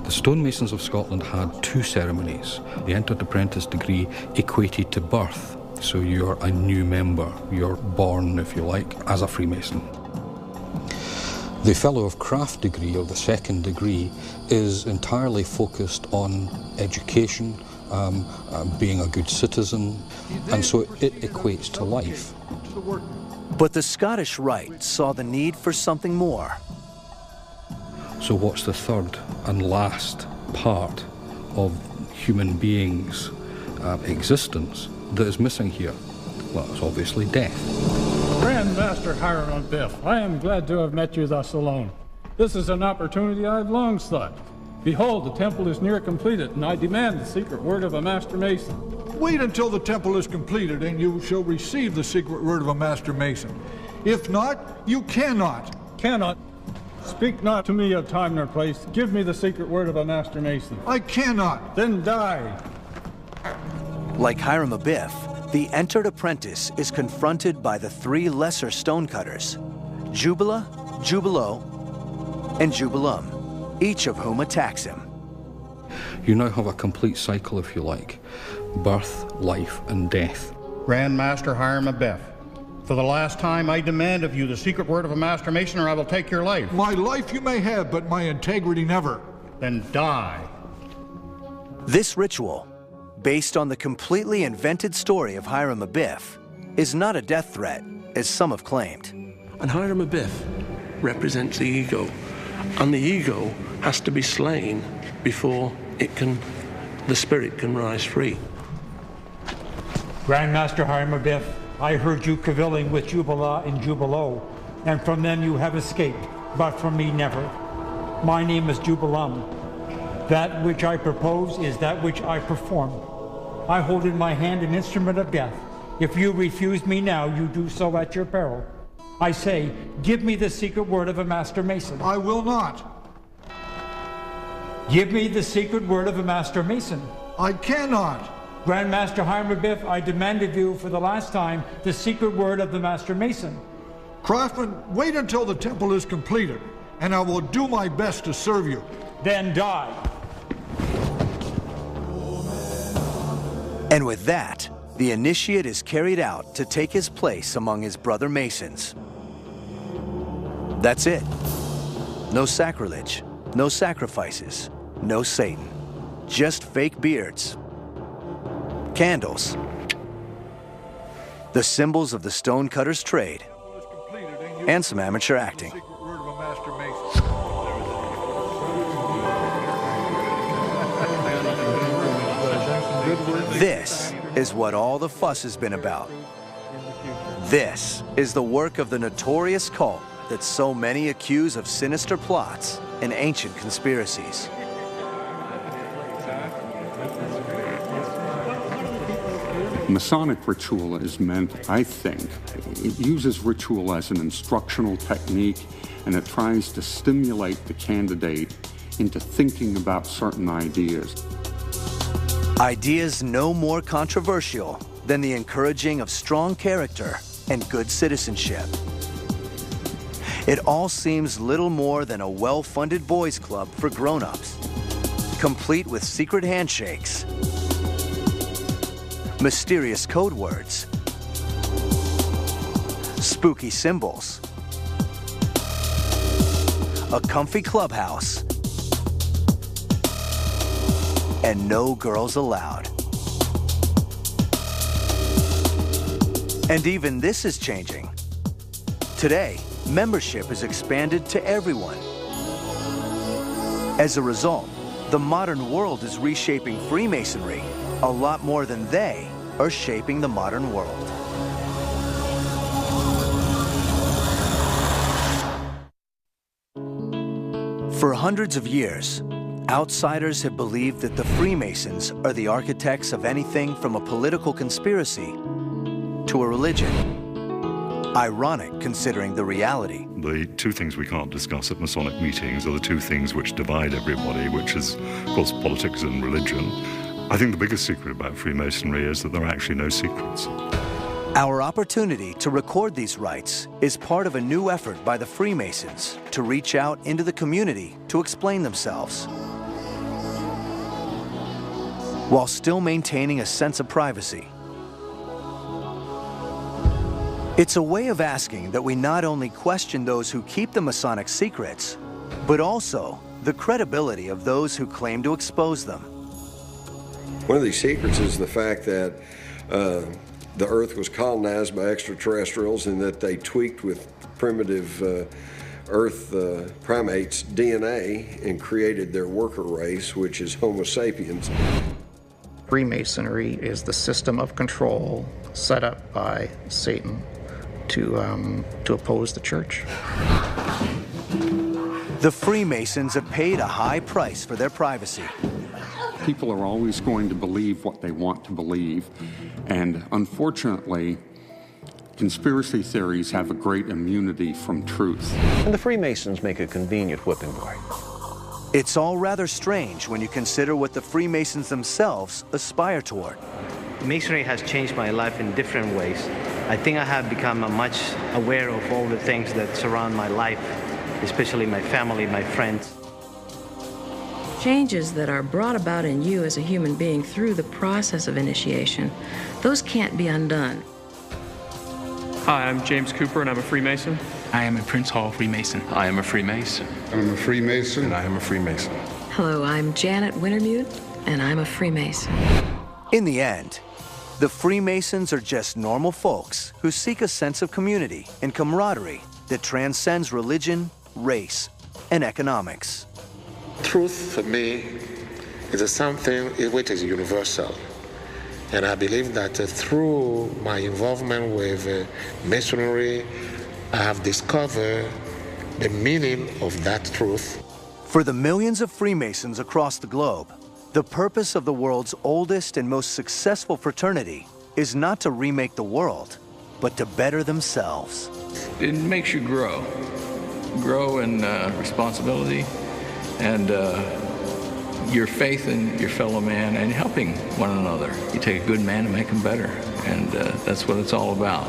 Speaker 10: The stonemasons of Scotland had two ceremonies. The entered apprentice degree equated to birth, so you're a new member. You're born, if you like, as a Freemason. The Fellow of Craft degree, or the second degree, is entirely focused on education, being a good citizen, and so it equates to life.
Speaker 1: But the Scottish Rite saw the need for something more.
Speaker 10: So what's the third and last part of human beings' existence that is missing here? Well, it's obviously death.
Speaker 18: Grand Master Hiram Abiff, I am glad to have met you thus alone. This is an opportunity I've long sought. Behold, the temple is near completed, and I demand the secret word of a Master Mason.
Speaker 15: Wait until the temple is completed, and you shall receive the secret word of a Master Mason. If not, you cannot.
Speaker 18: Cannot. Speak not to me of time nor place. Give me the secret word of a Master Mason.
Speaker 15: I cannot.
Speaker 18: Then die.
Speaker 1: Like Hiram Abiff, the entered apprentice is confronted by the three lesser stonecutters, Jubala, Jubilo, and Jubilum, each of whom attacks him.
Speaker 10: You now have a complete cycle, if you like. Birth, life, and death.
Speaker 22: Grand Master Hiram Abiff, for the last time I demand of you the secret word of a Master Mason, or I will take your life.
Speaker 15: My life you may have, but my integrity never.
Speaker 22: Then die.
Speaker 1: This ritual, based on the completely invented story of Hiram Abiff, is not a death threat, as some have claimed.
Speaker 20: And Hiram Abiff represents the ego, and the ego has to be slain before the spirit can rise free.
Speaker 16: Grand Master Hiram Abiff, I heard you cavilling with Jubala and Jubilo, and from them you have escaped, but from me never. My name is Jubilum. That which I propose is that which I perform. I hold in my hand an instrument of death. If you refuse me now, you do so at your peril. I say, give me the secret word of a Master Mason.
Speaker 15: I will not.
Speaker 16: Give me the secret word of a Master Mason.
Speaker 15: I cannot.
Speaker 16: Grand Master Hiram Abiff, I demand of you for the last time the secret word of the Master Mason.
Speaker 15: Craftsman, wait until the temple is completed, and I will do my best to serve you.
Speaker 16: Then die.
Speaker 1: And with that, the initiate is carried out to take his place among his brother Masons. That's it. No sacrilege, no sacrifices, no Satan. Just fake beards, candles, the symbols of the stonecutters' trade, and some amateur acting. This is what all the fuss has been about. This is the work of the notorious cult that so many accuse of sinister plots and ancient conspiracies.
Speaker 7: Masonic ritual is meant, I think, it uses ritual as an instructional technique, and it tries to stimulate the candidate into thinking about certain ideas.
Speaker 1: Ideas no more controversial than the encouraging of strong character and good citizenship. It all seems little more than a well-funded boys' club for grown-ups, complete with secret handshakes, mysterious code words, spooky symbols, a comfy clubhouse, and no girls allowed. And even this is changing. Today, membership is expanded to everyone. As a result, the modern world is reshaping Freemasonry a lot more than they are shaping the modern world. For hundreds of years, outsiders have believed that the Freemasons are the architects of anything from a political conspiracy to a religion. Ironic considering the reality.
Speaker 8: The two things we can't discuss at Masonic meetings are the two things which divide everybody, which is, of course, politics and religion. I think the biggest secret about Freemasonry is that there are actually no secrets.
Speaker 1: Our opportunity to record these rites is part of a new effort by the Freemasons to reach out into the community to explain themselves, while still maintaining a sense of privacy. It's a way of asking that we not only question those who keep the Masonic secrets, but also the credibility of those who claim to expose them.
Speaker 11: One of these secrets is the fact that the Earth was colonized by extraterrestrials and that they tweaked with primitive Earth primates' DNA and created their worker race, which is Homo sapiens.
Speaker 22: Freemasonry is the system of control set up by Satan to oppose the church.
Speaker 1: The Freemasons have paid a high price for their privacy.
Speaker 7: People are always going to believe what they want to believe, and unfortunately, conspiracy theories have a great immunity from truth.
Speaker 6: And the Freemasons make a convenient whipping boy.
Speaker 1: It's all rather strange when you consider what the Freemasons themselves aspire toward.
Speaker 4: Masonry has changed my life in different ways. I think I have become much aware of all the things that surround my life, especially my family, my friends.
Speaker 17: Changes that are brought about in you as a human being through the process of initiation, those can't be undone.
Speaker 23: Hi, I'm James Cooper, and I'm a Freemason.
Speaker 24: I am a Prince Hall Freemason.
Speaker 25: I am a Freemason.
Speaker 26: I'm a Freemason.
Speaker 25: And I am a Freemason.
Speaker 17: Hello, I'm Janet Wintermute, and I'm a Freemason.
Speaker 1: In the end, the Freemasons are just normal folks who seek a sense of community and camaraderie that transcends religion, race, and economics.
Speaker 25: Truth, for me, is something which is universal. And I believe that through my involvement with Masonry, I have discovered the meaning of that truth.
Speaker 1: For the millions of Freemasons across the globe, the purpose of the world's oldest and most successful fraternity is not to remake the world, but to better themselves.
Speaker 27: It makes you grow in responsibility and your faith in your fellow man and helping one another. You take a good man and make him better, and that's what it's all about.